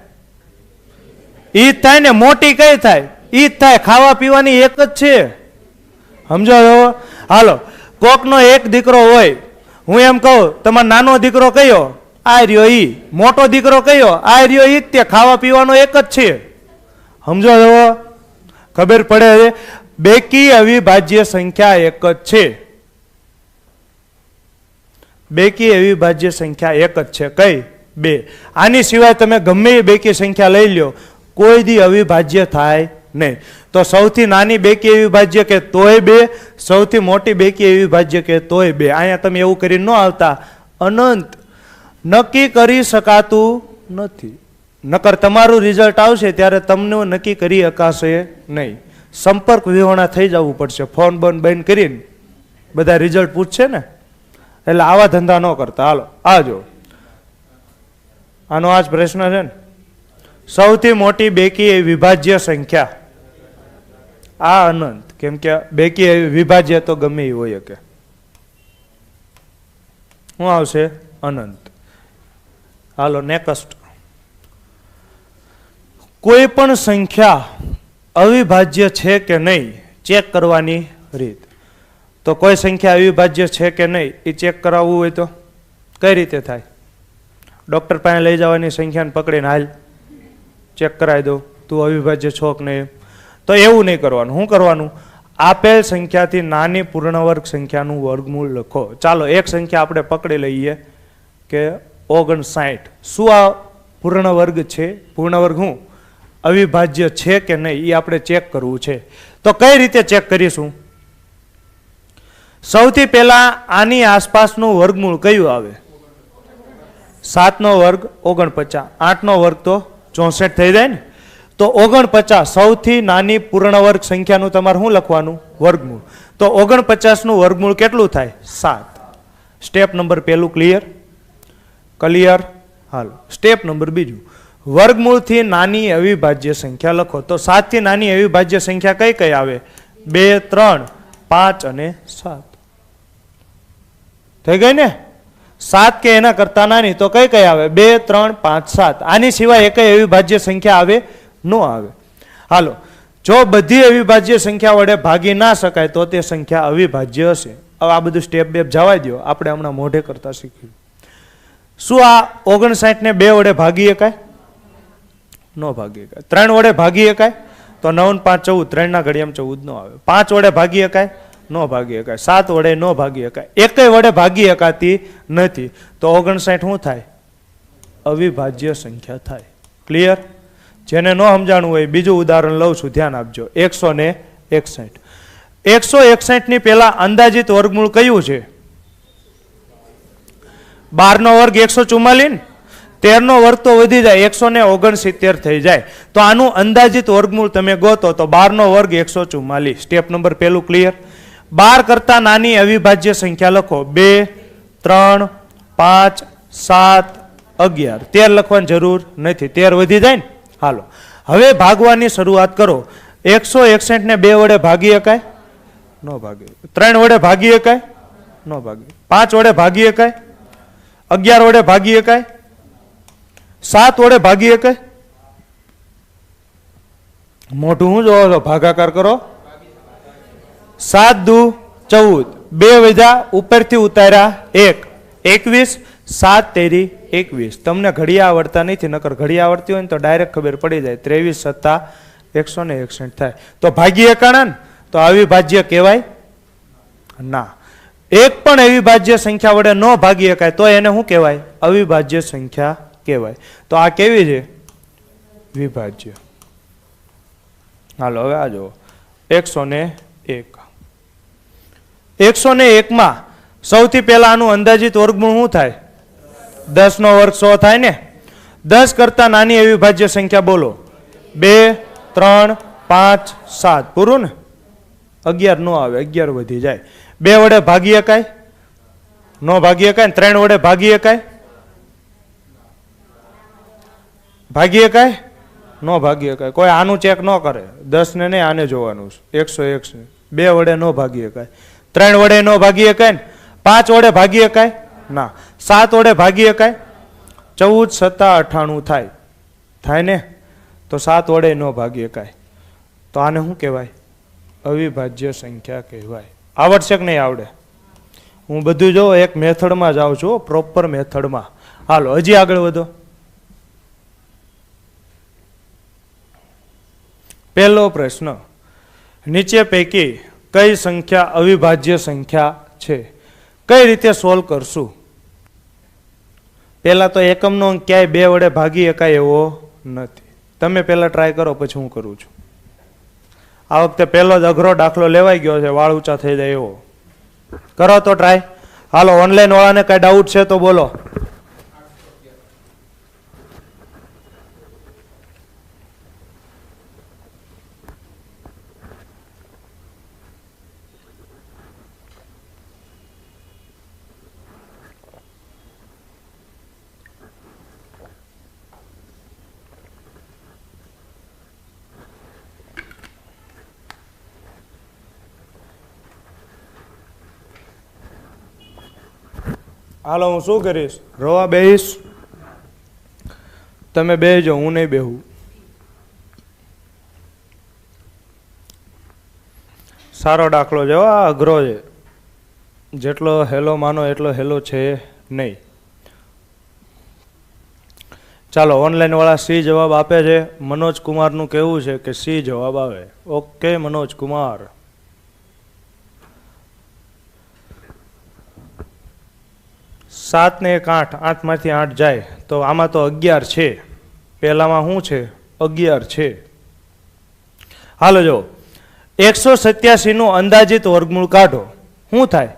ઈ જ થાય ને. મોટી કઈ થાય? ઈ જ થાય. ખાવા પીવાની એક જ છે. સમજો? હાલો, કોકનો એક દીકરો હોય, હું એમ કહું તમારો નાનો દીકરો કયો? આ રહ્યો ઈ. મોટો દીકરો કયો? આ રહ્યો ઈ. તે ખાવા પીવાનો એક જ છે. સમજો? ખબર પડે છે? બેકી અવિભાજ્ય સંખ્યા એક જ છે. બેકી અવિભાજ્ય સંખ્યા એક જ છે. કઈ? 2. આની સિવાય તમે ગમે એ બેકી સંખ્યા લઈ લ્યો, કોઈ દી અવિભાજ્ય થાય નહીં. તો સૌથી નાની બેકી અવિભાજ્ય કે તોય 2, સૌથી મોટી બેકી અવિભાજ્ય કે તોય 2. અહીંયા તમે એવું કરીને ન આવતા. અનંત નક્કી કરી શકાતું નથી. નકર તમારું રિઝલ્ટ આવશે ત્યારે તમને નક્કી કરી શકાશે નહીં. સંપર્ક વિહોણા થઈ જવું પડશે. ફોન બંધ કરીને બધા રિઝલ્ટ પૂછશે ને. એટલે આવા ધંધા ન કરતા. હાલો આજો, આનો આ જ પ્રશ્ન છે ને. સૌથી મોટી બેકી વિભાજ્ય સંખ્યા આ અનંત. કેમ કે બેકી વિભાજ્ય તો ગમે એ હોય કે. શું આવશે? અનંત. હાલો નેક્સ્ટ. કોઈ પણ સંખ્યા અવિભાજ્ય છે કે નહીં ચેક કરવાની રીત. તો કોઈ સંખ્યા અવિભાજ્ય છે કે નહીં એ ચેક કરાવવું હોય તો કઈ રીતે થાય? ડૉક્ટર પાસે લઈ જવાની સંખ્યાને પકડીને હાલ ચેક કરાવી દો તું અવિભાજ્ય છો કે નહીં. તો એવું નહીં કરવાનું. શું કરવાનું? આપેલ સંખ્યાથી નાની પૂર્ણવર્ગ સંખ્યાનું વર્ગમૂળ લખો. ચાલો એક સંખ્યા આપણે પકડી લઈએ કે 59. શું આ પૂર્ણવર્ગ છે? પૂર્ણવર્ગ શું અવિભાજ્ય છે કે નહીં એ આપણે ચેક કરવું છે. તો કઈ રીતે ચેક કરીશું? સૌથી પહેલા આની આસપાસનું વર્ગમૂળ કયું આવે? 7 નો વર્ગ 49, 8 નો વર્ગ તો 64 થઈ જાય ને. તો 49 સૌથી નાની પૂર્ણવર્ગ સંખ્યાનું તમારે શું લખવાનું? વર્ગમૂળ. તો 49 નું વર્ગમૂળ કેટલું થાય? 7. સ્ટેપ નંબર પહેલું ક્લિયર? ક્લિયર. હાલો સ્ટેપ નંબર બીજું, વર્ગમૂળથી નાની અવિભાજ્ય સંખ્યા લખો. તો 7 થી નાની અવિભાજ્ય સંખ્યા કઈ કઈ આવે? 2, 3, 5 અને 7. થઈ ગઈ ને? 7 કે એના કરતા નાની તો કઈ કઈ આવે? 2, 3, 5, 7. આની સિવાય એકય અવિભાજ્ય સંખ્યા આવે? ન આવે. હાલો, જો બધી અવિભાજ્ય સંખ્યા વડે ભાગી ના શકાય તો તે સંખ્યા અવિભાજ્ય હશે. હવે આ બધું સ્ટેપ બે જવા દો, આપણે હમણાં મોઢે કરતા શીખ્યું. શું આ 59 ને 2 વડે ભાગી શકાય? ન ભાગી શકાય. 3 વડે ભાગી શકાય? તો 9 ને 5 14, 3 ના ઘડિયામાં 14 નો આવે. 5 વડે ભાગી શકાય? ન ભાગી શકાય. 7 વડે ન ભાગી શકાય. એકય વડે ભાગી શકાતી નથી. તો 59 શું થાય? અવિભાજ્ય સંખ્યા થાય. ક્લિયર? જેને ન સમજાણું હોય બીજું ઉદાહરણ લઉં છું, ધ્યાન આપજો. 161. 161 ની પહેલા અંદાજિત વર્ગમૂળ કયું છે? 12 નો વર્ગ 144, 13 નો વર્ગ તો વધી જાય 169 થઈ જાય. તો આનું અંદાજિત વર્ગમૂળ તમે ગોતો તો 12 નો વર્ગ 144. સ્ટેપ નંબર પહેલું ક્લિયર? 12 કરતા નાની અવિભાજ્ય સંખ્યા લખો. 2, 3, 5, 7, 11. 13 લખવાની જરૂર નથી, 13 વધી જાય ને. હાલો હવે ભાગવાની શરૂઆત કરો. 161 ને 2 વડે ભાગી શકાય? ન ભાગી. 3 વડે ભાગી શકાય? ન ભાગી. 5 વડે ભાગી શકાય? 11 વડે ભાગી શકાય? 7 વડે ભાગી શકાય? મોઢું શું જોવો છો? ભાગાકાર કરો. 7 દુ 14, 2 વધ્યા ઉપરથી ઉતાર્યા 1, 21, 7 તેરી 21. તમને ઘડિયા આવડતા નથી, નકર ઘડિયા આવડતી હોય ને તો ડાયરેક્ટ ખબર પડી જાય. 23 સત્તા 161 થાય. તો ભાગી એકાણા ને તો અવિભાજ્ય કહેવાય ના. એક પણ અવિભાજ્ય સંખ્યા વડે ન ભાગી શકાય તો એને શું કહેવાય? અવિભાજ્ય સંખ્યા કહેવાય. તો આ કેવી છે? વિભાજ્ય. હાલો હવે આ જુઓ 101. 101 માં સૌથી પહેલા આનું અંદાજિત વર્ગમૂળ શું થાય? 10 નો વર્ગ 100 થાય ને. 10 કરતા નાની અવિભાજ્ય સંખ્યા બોલો. 2, 3, 5, 7. પૂરું ને? 11 નો આવે, 11 વધી જાય. 2 વડે ભાગી શકાય? ન ભાગી શકાય. 3 વડે ભાગી શકાય? ભાગી શકાય? ન ભાગી શકાય. કોઈ આનું ચેક ન કરે. 10 ને નહીં, આને જોવાનું છે. 101. 2 વડે ન ભાગી શકાય. 3 વડે ન ભાગી શકાય ને. 5 વડે ભાગી શકાય? ના. 7 વડે ભાગી શકાય? 14 સત્તા 98 થાય. થાય ને? તો 7 વડે ન ભાગી શકાય. તો આને શું કહેવાય? અવિભાજ્ય સંખ્યા કહેવાય. આવડશે કે નહીં આવડે? હું બધું જો એક મેથડમાં જાઉં છું, પ્રોપર મેથડમાં. હાલો હજી આગળ વધો. પહેલો પ્રશ્ન, નીચે પૈકી કઈ સંખ્યા અવિભાજ્ય સંખ્યા છે? કઈ રીતે સોલ્વ કરશું? પહેલા તો એકમનો અંક ક્યાંય 2 વડે ભાગી શકાય એવો નથી. તમે પહેલા ટ્રાય કરો, પછી હું કરું છું. આ વખતે પહેલો જ અઘરો દાખલો લેવાઈ ગયો છે, વાળ ઊંચા થઈ જાય એવો. કરો તો ટ્રાય. હાલો ઓનલાઈન વાળાને કઈ ડાઉટ છે તો બોલો. હાલો હું શું કરીશ? રોવા બેહીશ. તમે બેહજો, હું નહીં બેહું. સારો દાખલો છે, આ અઘરો છે. જેટલો હેલો માનો એટલો હેલો છે નહીં. ચાલો ઓનલાઈન વાળા સી જવાબ આપે છે. મનોજ કુમારનું કહેવું છે કે સી જવાબ આવે. ઓકે મનોજ કુમાર. 7 ને 1 8, 8 માંથી 8 જાય તો આમાં તો 11 છે. પહેલામાં શું છે? 11 છે. હાલો જો 187 નું અંદાજિત વર્ગમૂળ કાઢો. શું થાય?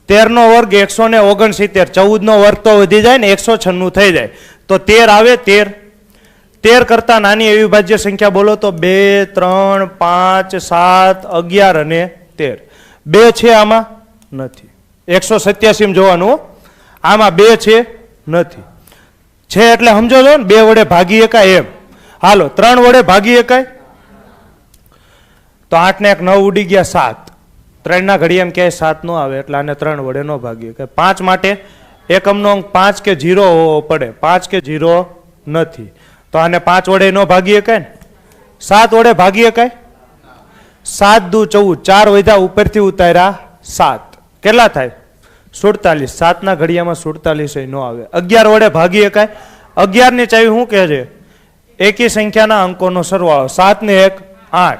13 નો વર્ગ 169, 14 નો વર્ગ તો વધી જાય ને 196 થઈ જાય તો 13 આવે. 13 કરતા નાની અવિભાજ્ય સંખ્યા બોલો તો 2 3 5 7 11 અને 13. 2 છે આમાં નથી. 187 જોવાનું, આમાં 2 છે નથી. છે એટલે સમજો છો ને 2 વડે ભાગી એકાય એમ. હાલો 3 વડે ભાગી એકાય તો 8 ને 1 9 ઉડી ગયા 7. 3 ના ઘડિયામાં ક્યાંય 7 નો આવે એટલે આને 3 વડે ન ભાગી એકાય. 5 માટે એકમનો અંક 5 કે 0 હોવો પડે. 5 કે 0 નથી તો આને 5 વડે ન ભાગી એકાય ને. 7 વડે ભાગી એકાય. 7 દુ 14, 4 વધ્યા ઉપરથી ઉતાર્યા 7. કેટલા થાય? 47. 7 ના ઘડિયામાં 47 નો આવે. 11 વડે ભાગી એકાય. 11 ની ચાવી શું કહે છે? એકી સંખ્યાના અંકોનો સરવાળો. 7 ને 1 8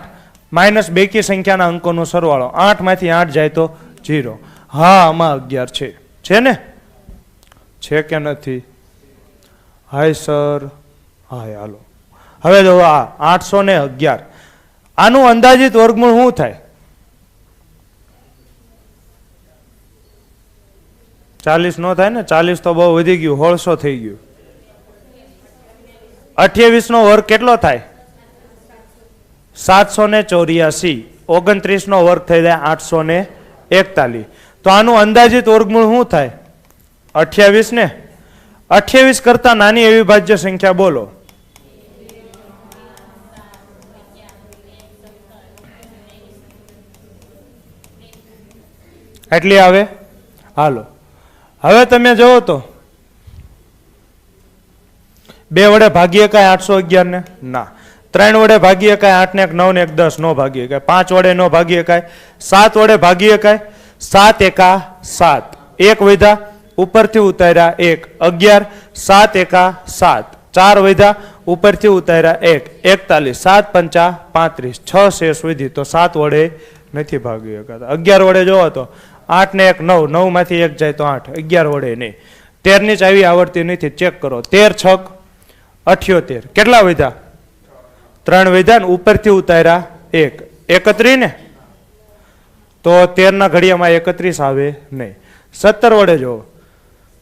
માઇનસ બેકી સંખ્યાના અંકોનો સરવાળો. 8 માંથી 8 જાય તો 0. હા આમાં 11 છે. છે ને? છે કે નથી? હાય સર. હાય હાલો. હવે જો આ 811 આનું અંદાજિત વર્ગમૂળ શું થાય? 40 નો થાય ને. 40 તો બહુ વધી ગયું, 1600 થઈ ગયું. 28 નો વર્ગ કેટલો થાય? 784. 29 નો વર્ગ થઈ જાય 841. તો આનું અંદાજિત વર્ગમૂળ શું થાય? 28 ને. 28 કરતા નાની અવિભાજ્ય સંખ્યા બોલો. એટલી આવે. હાલો હવે તમે જોવો તો 2 વડે ભાગી એકાય 811 ને ના. 3 વડે ભાગી એકાય 8 ને 1 9 ને 1 10 નો ભાગી એકાય. 5 વડે નો ભાગી એકાય. 7 વડે ભાગી એકાય. 7 એકા 7. 1 વધ્યા ઉપરથી ઉતાર્યા 1. 11. 7 એકા 7. 4 વધ્યા ઉપરથી ઉતાર્યા 1. 41. 7 પંચા 35. 6 શેષ વધી તો 7 વડે નથી ભાગી એકાતા. 11 વડે જોવો તો 8 ને 1 9, 9 માંથી 1 જાય તો 8. 11 વડે નહીં. 13 ની ચાવી આવડતી નથી, ચેક કરો. 13 6 78. કેટલા વધ્યા? 3 વધ્યા ને ઉપરથી ઉતાર્યા 1. 31 ને તો 13 ના ઘડિયામાં 31 આવે નહીં. 17 વડે જોવો.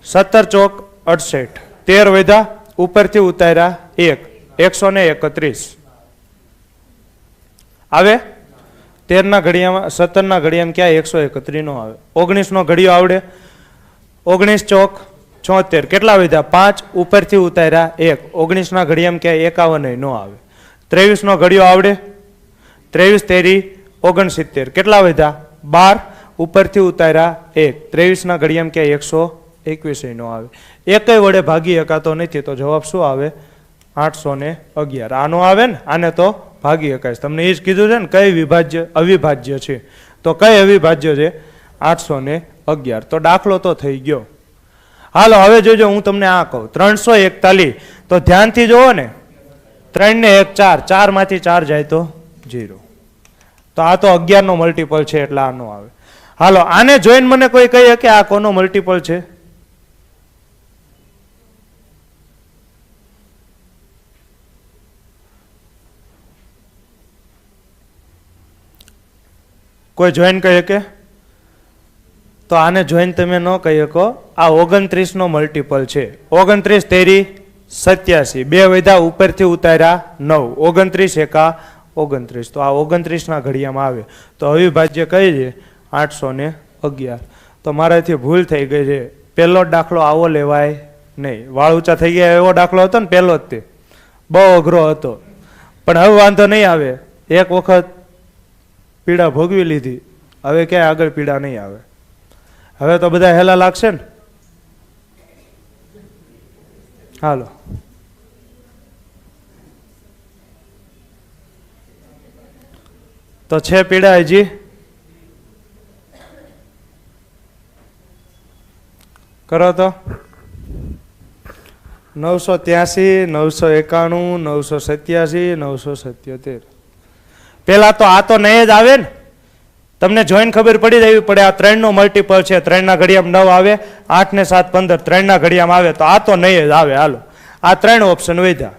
17 ચોક 68. 13 વધ્યા ઉપરથી ઉતાર્યા 1. 131 આવે. 13 ના ઘડિયામાં 17 ના ઘડિયામાં ક્યાં 131 નો આવે. 19 નો ઘડિયો આવડે. 19 ચોક 74. કેટલા વધ્યા? 5 ઉપરથી ઉતાર્યા 1. 19 ના ઘડિયામાં ક્યાં 51 નો આવે. 23 નો ઘડિયો આવડે. 23 તેરી 69. કેટલા વધ્યા? 12 ઉપરથી ઉતાર્યા 1. 23 ના ઘડિયામાં ક્યાં 121 નો આવે. એકેય વડે ભાગી એકાતો નથી તો જવાબ શું આવે? 811. આનો આવે ને. આને તો ભાગી એકાય. તમને એ જ કીધું છે ને કઈ વિભાજ્ય અવિભાજ્ય છે. તો કઈ અવિભાજ્ય છે? 811. તો દાખલો તો થઈ ગયો. હાલો હવે જોજો હું તમને આ કહું. 341 તો ધ્યાનથી જોવો ને. 3 ને 1 4. 4 માંથી 4 જાય તો 0. તો આ તો 11 નો મલ્ટીપલ છે એટલે આનો આવે. હાલો આને જોઈને મને કોઈ કહે કે આ કોનો મલ્ટીપલ છે? કોઈ જોઈન કહી શકે? તો આને જોઈને તમે ન કહી શકો. આ 29 નો મલ્ટીપલ છે. 29 તેરી 87. 2 વધ્યા ઉપરથી ઉતાર્યા 9. 29 એકા 29. તો આ 29 ના ઘડિયામાં આવે. તો અવિભાજ્ય કઈ છે? 811. તો મારાથી ભૂલ થઈ ગઈ છે. પહેલો દાખલો આવો લેવાય નહીં. વાળ ઊંચા થઈ ગયા એવો દાખલો હતો ને પહેલો જ. તે બહુ અઘરો હતો પણ હવે વાંધો નહીં આવે. એક વખત પીડા ભોગવી લીધી, હવે ક્યાંય આગળ પીડા નહીં આવે. હવે તો બધા હેલા લાગશે ને. હાલો તો છે પીડા હજી? કરો તો 983, 991, 987, 977. પેલા તો આ તો નહીં જ આવે ને. તમને જોઈને ખબર પડી જવી પડે આ 3 નો મલ્ટીપલ છે. 3 ના ઘડિયામાં 9 આવે, 8 ને 7 15, 3 ના ઘડિયામાં આવે તો આ તો નહીં જ આવે. હાલો આ 3 ઓપ્શન વધ્યા.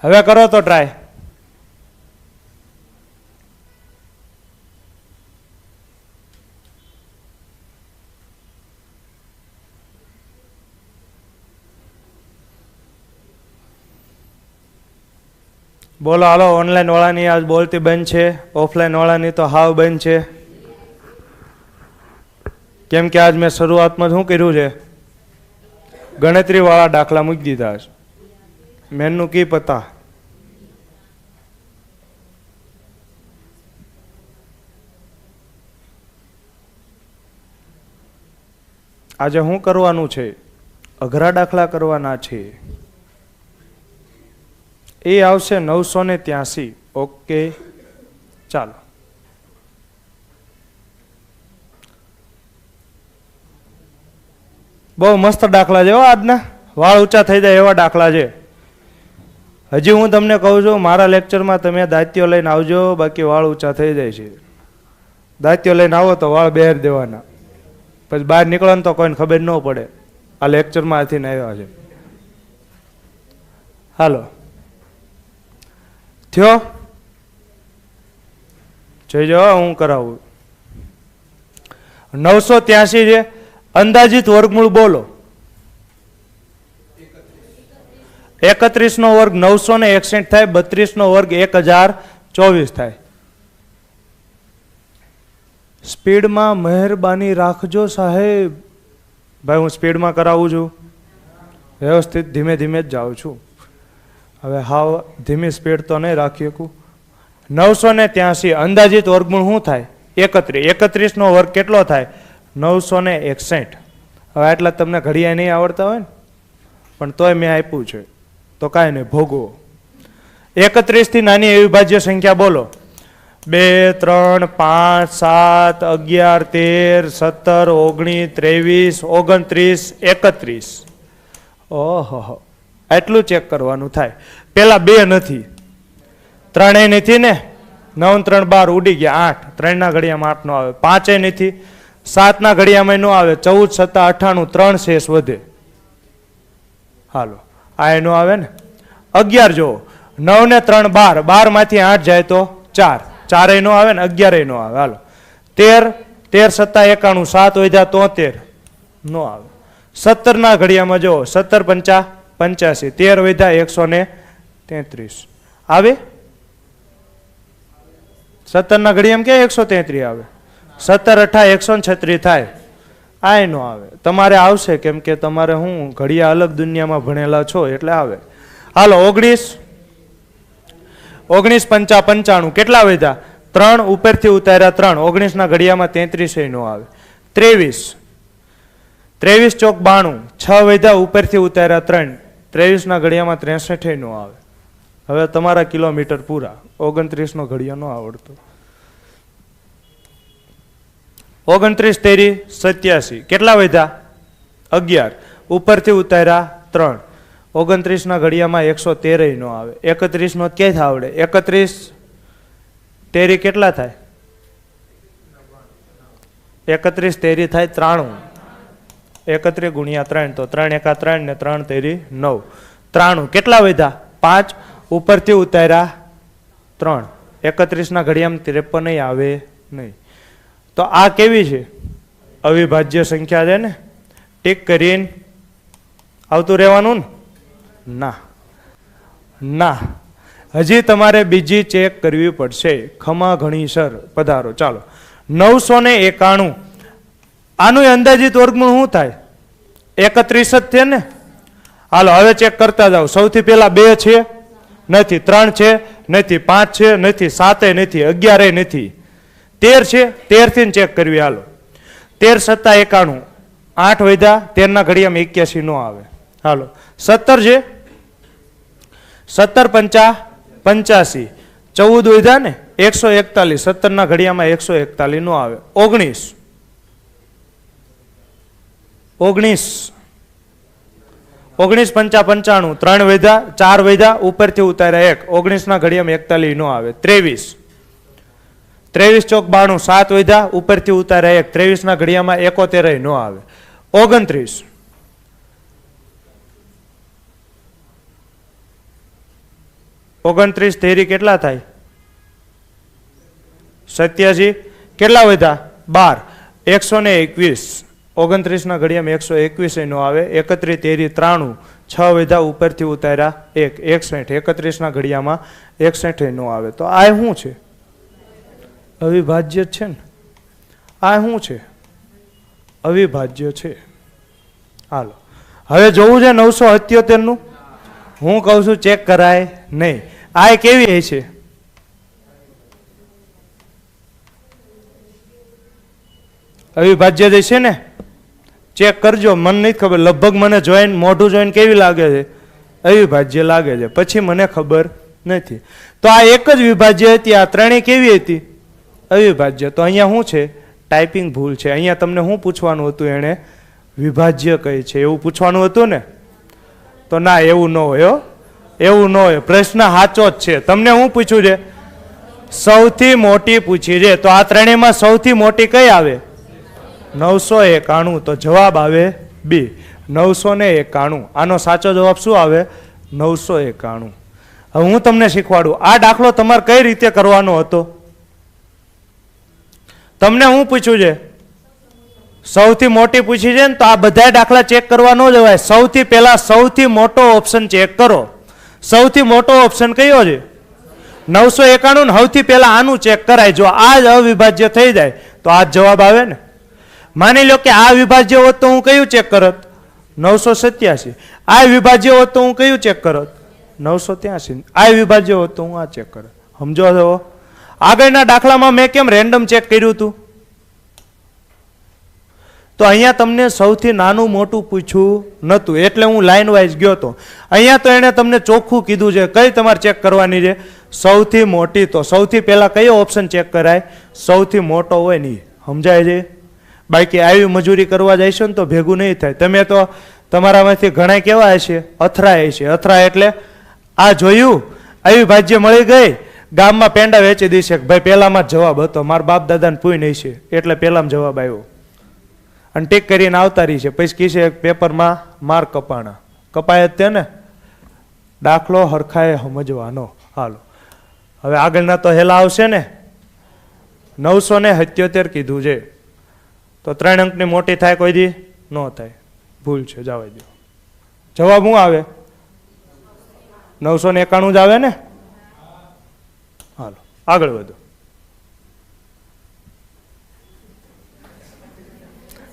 હવે કરો તો ટ્રાય. બોલો હાલો. ઓનલાઈન વાળાની આજ બોલતી બંધ છે, ઓફલાઈન વાળાની તો હાવ બંધ છે. કેમ કે આજ મેં શરૂઆતમાં શું કર્યું છે, ગણતરી વાળા દાખલા મૂકી દીધા છે. મેનનું કી પતા. આજે શું કરવાનું છે, અઘરા દાખલા કરવાના છે. એ આવશે 983. ઓકે ચાલો. બહુ મસ્ત દાખલા છે આજના. વાળ ઊંચા થઈ જાય એવા દાખલા છે. હજી હું તમને કહું છું, મારા લેક્ચરમાં તમે દાંતીઓ લઈને આવજો, બાકી વાળ ઊંચા થઈ જાય છે. દાંતીઓ લઈને આવો તો વાળ બહેર દેવાના, પછી બહાર નીકળો ને તો કોઈને ખબર ન પડે આ લેક્ચરમાંથી આવ્યા છે. હાલો થયો જોઈ જાઓ, હું કરાવું. 983 છે. અંદાજિત વર્ગમૂળ બોલો. 31 નો વર્ગ 961 થાય, 32 નો વર્ગ 1024 થાય. સ્પીડમાં મહેરબાની રાખજો સાહેબ. ભાઈ હું સ્પીડમાં કરાવું છું, વ્યવસ્થિત ધીમે ધીમે જ જાઉં છું. હવે હાવ ધીમી સ્પીડ તો નહીં રાખી શકું. 983 અંદાજિત વર્ગમૂળ શું થાય? 31. 31 નો વર્ગ કેટલો થાય? 961. હવે એટલા તમને ઘડિયા નહીં આવડતા હોય ને, પણ તોય મેં આપ્યું છે તો કાંઈ નહીં, ભોગવો. 31 થી નાની અવિભાજ્ય સંખ્યા બોલો. 2, 3, 5, 7, 11, 13, 17, 19, 23, 29, 31. ઓહો, એટલું ચેક કરવાનું થાય. પેલા 2 નથી, 3 નથી ને, 9 3 12 ઉડી ગયા, 8. 3 ના ઘડિયામાં 8 નો આવે. 5 નથી, 7 ના ઘડિયામાં નો આવે. 14 7 98, 3 શેષ વધે. હાલો આ નો આવે ને. 11 જો 9 ને 3 12, 12 માંથી 8 જાય તો 4, 4 નો આવે ને, 11 નો આવે. હાલો 13 13 7 91, 7 વધ્યા 73 નો આવે. 17 ના ઘડિયામાં જો 17 5 85, 13 વધ્યા 133 આવે. 17 ના ઘડિયામાં કે 133 આવે? 17 18 136 થાય. આ નો આવે. તમારે આવશે, કેમ કે તમારે હું ઘડિયા અલગ દુનિયામાં ભણેલા છો એટલે આવે. હાલો 19 19 5 95, કેટલા વધ્યા? 3 ઉપરથી ઉતાર્યા 3. 19 ના ઘડિયામાં 33 નો આવે. 23 23 ચોક 92, 6 વધ્યા ઉપરથી ઉતાર્યા 3. 23 ના ઘડિયામાં 63 નો આવે. હવે તમારા કિલોમીટર પૂરા. 29 નો ઘડિયો ન આવડતો. 29 તેરી 87, કેટલા વધ્યા? 11 ઉપરથી ઉતાર્યા 3. 29 ના ઘડિયામાં 113 નો આવે. 31 નો ક્યાંથી આવડે? 31 તેરી કેટલા થાય? 31 તેરી થાય 93. 31 ગુણ્યા 3 તો 3 એકા 3 ને 3 તેરી 9. 93 કેટલા વધ્યા? 5 ઉપરથી ઉતાર્યા 3. 31 ના ઘડિયામાં 53 આવે નહીં. તો આ કેવી છે? અવિભાજ્ય સંખ્યા છે ને. ટીક કરીને આવતું રહેવાનું ને? ના ના, હજી તમારે બીજી ચેક કરવી પડશે. ખમા ઘણી સર પધારો. ચાલો 991. આનું અંદાજિત વર્ગમૂળ શું થાય? 31 જ છે ને. હાલો હવે ચેક કરતા જાઓ. સૌથી પહેલા 2 છે નથી, 3 છે નથી, 5 છે નથી, 7 નથી, 11 નથી, 13 છે. 13 થી ચેક કરવી. હાલો 13 7 91, 8 વધ્યા. 13 ના ઘડિયામાં 81 નો આવે. હાલો 17 છે, 17 5 85, 14 વધ્યા ને 141, 17 ના ઘડિયામાં 141 નો આવે. 19 19 પંચા 95, 3 વધ્યા, 4 વધ્યા, ઉપરથી ઉતાર્યા 1, 19 ના ઘડિયામાં 41 નો આવે. 23 ચોક 92, 7 વધ્યા, ઉપરથી ઉતાર્યા 1, 23 ના ઘડિયામાં 71 નો આવે. 29 તેરી કેટલા થાય? 87. કેટલા વધ્યા? 12, 121. 29 ના ઘડિયામાં 121 નો આવે. 31 તેરી 93, 6 વધ્યા, ઉપરથી ઉતાર્યા 1, 61. 31 ના ઘડિયામાં 61 નો આવે. તો આ શું છે? અવિભાજ્ય છે ને. આ શું છે? અવિભાજ્ય છે. હાલો હવે જોવું છે 978 નું. હું કહું છું ચેક કરાય નહીં. આ કેવી છે? અવિભાજ્ય જ છે ને. ચેક કરજો, મને નથી ખબર, લગભગ મને જોઈને મોઢું જોઈને કેવી લાગે છે? અવિભાજ્ય લાગે છે. પછી મને ખબર નથી. તો આ એક જ વિભાજ્ય હતી, આ ત્રણેય કેવી હતી? અવિભાજ્ય. તો અહીંયા શું છે? ટાઈપિંગ ભૂલ છે. અહીંયા તમને શું પૂછવાનું હતું? એણે વિભાજ્ય કઈ છે એવું પૂછવાનું હતું ને. તો ના, એવું ન હોય, એવું ન હોય. પ્રશ્ન સાચો જ છે. તમને શું પૂછ્યું છે? સૌથી મોટી પૂછી છે. તો આ ત્રણેયમાં સૌથી મોટી કઈ આવે? 991. તો જવાબ આવે બી, 991. આનો સાચો જવાબ શું આવે? 991. હવે હું તમને શીખવાડું. આ દાખલો તમારે કઈ રીતે કરવાનો હતો? તમને હું પૂછ્યું છે? સૌથી મોટી પૂછી છે ને. તો આ બધા દાખલા ચેક કરવા ન જવાય. સૌથી પહેલા સૌથી મોટો ઓપ્શન ચેક કરો. સૌથી મોટો ઓપ્શન કયો છે? 991 ને સૌથી પહેલા આનું ચેક કરાય. જો આ જ અવિભાજ્ય થઈ જાય તો આ જવાબ આવે ને. માની લો કે આ વિભાજ્ય હોત તો હું કયું ચેક કરત? 987. આ વિભાજ્ય હોત તો હું કયું ચેક કરત? 983. આ વિભાજ્ય હોત તો હું આ ચેક કરત. સમજો છો? આગળના દાખલામાં મેં કેમ રેન્ડમ ચેક કર્યું હતું? તો અહીંયા તમને સૌથી નાનું મોટું પૂછ્યું નહોતું, એટલે હું લાઈન વાઇઝ ગયો હતો. અહીંયા તો એણે તમને ચોખ્ખું કીધું છે કઈ તમારે ચેક કરવાની છે? સૌથી મોટી. તો સૌથી પહેલા કયો ઓપ્શન ચેક કરાય? સૌથી મોટો હોય નહીં. સમજાય છે? બાકી આવી મજૂરી કરવા જઈશો ને તો ભેગું નહીં થાય. તમે તો તમારામાંથી ઘણા કેવા હશે? અથરાય છે. અથરાય એટલે આ જોયું, આવી ભાજ્ય મળી ગઈ, ગામમાં પેંડા વેચી દેશે. ભાઈ પહેલામાં જવાબ હતો, મારા બાપ દાદાને પૂઈ નહીં છે એટલે પહેલામાં જવાબ આવ્યો. અને ટીક કરીને આવતા રહી છે. પછી કીશે પેપરમાં માર કપાણા. કપાય જ તે ને. દાખલો હરખાએ સમજવાનો. હાલો હવે આગળના તો હેલા આવશે ને. 977 કીધું છે. તો 3 અંકની મોટી થાય કોઈ દી ન થાય. ભૂલ છે, જવા દો. જવાબ શું આવે? 991 જ આવે ને. હાલો આગળ વધો.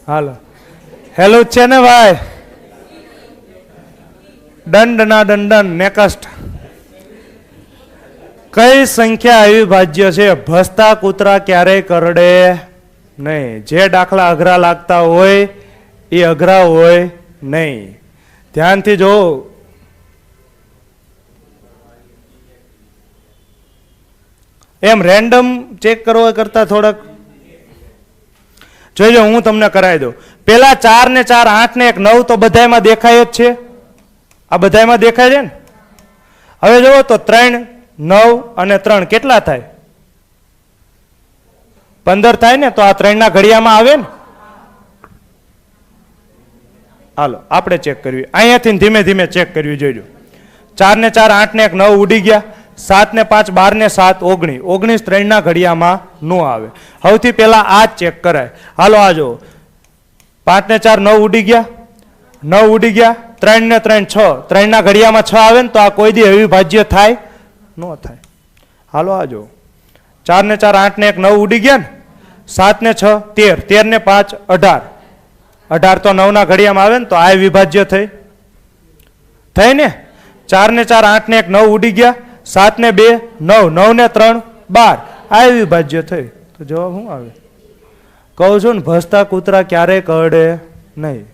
હાલો હેલો છે ને ભાઈ. દંડના દંડન નેક્સ્ટ. કઈ સંખ્યા અવિભાજ્ય છે? ભસતા કૂતરા ક્યારેય કરડે નહીં. જે દાખલા અઘરા લાગતા હોય એ અઘરા હોય નહીં. ધ્યાનથી જો. એમ રેન્ડમ ચેક કરવા કરતા થોડાક જોઈજો. હું તમને કરાવી દઉં. પેલા 4 ને 4, 8 ને 1, 9 તો બધામાં દેખાય જ છે. આ બધામાં દેખાય છે ને. હવે જુઓ તો 3, 9 અને 3 કેટલા થાય? 15 થાય ને. તો આ 3 ના ઘડિયામાં આવે ને. હાલો આપણે ચેક કરવી. અહીંયાથી ધીમે ધીમે ચેક કરવી. જોઈજો. 4 ને 4, 8 ને 1, 9 ઉડી ગયા. 7 ને 5, 12 ને 7, 19. 19 3 ના ઘડિયામાં નો આવે. સૌથી પહેલા આ જ ચેક કરાય. હાલો આ જો. 5 ને 4, 9 ઉડી ગયા. 9 ઉડી ગયા. 3 ને 3, 6. 3 ના ઘડિયામાં 6 આવે ને. તો આ કોઈ દી અવિભાજ્ય થાય ન થાય. હાલો આ જો. 4 ને 4, 8 ને 1, 9 ઉડી ગયા ને. 7 ને 6, 13. 13 ને 5, 18. 18 તો 9 ના ઘડિયામાં આવે ને. તો આ વિભાજ્ય થઈ ને. 4 ને 4, 8 ને 1, 9 ઉડી ગયા. 7 ને 2, 9. 9 ને 3, 12. આ વિભાજ્ય થઈ. તો જવાબ શું આવે? કહું છું ને ભસતા કૂતરા ક્યારેય કરડે નહીં.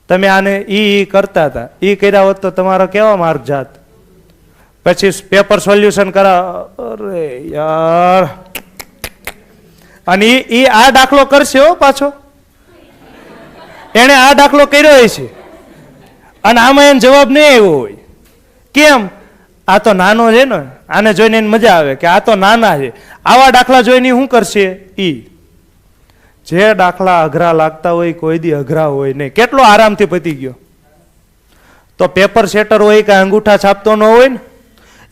તમે આને ઈ કરતા હતા. ઈ કર્યા હોત તો તમારો કેવા માર્ક જાત? પછી પેપર સોલ્યુશન કરા, અરે યાર, અને એ આ દાખલો કરશે હો પાછો, એને આ દાખલો કર્યો છે અને આમાં એને જવાબ નહીં આવ્યો હોય. કેમ? આ તો નાનો છે ને, આને જોઈને એને મજા આવે કે આ તો નાના છે. આવા દાખલા જોઈને શું કરશે? જે દાખલા અઘરા લાગતા હોય કોઈ દી અઘરા હોય નહીં. કેટલો આરામથી પતી ગયો. તો પેપર સેટર હોય કે અંગૂઠા છાપતો ન હોય ને,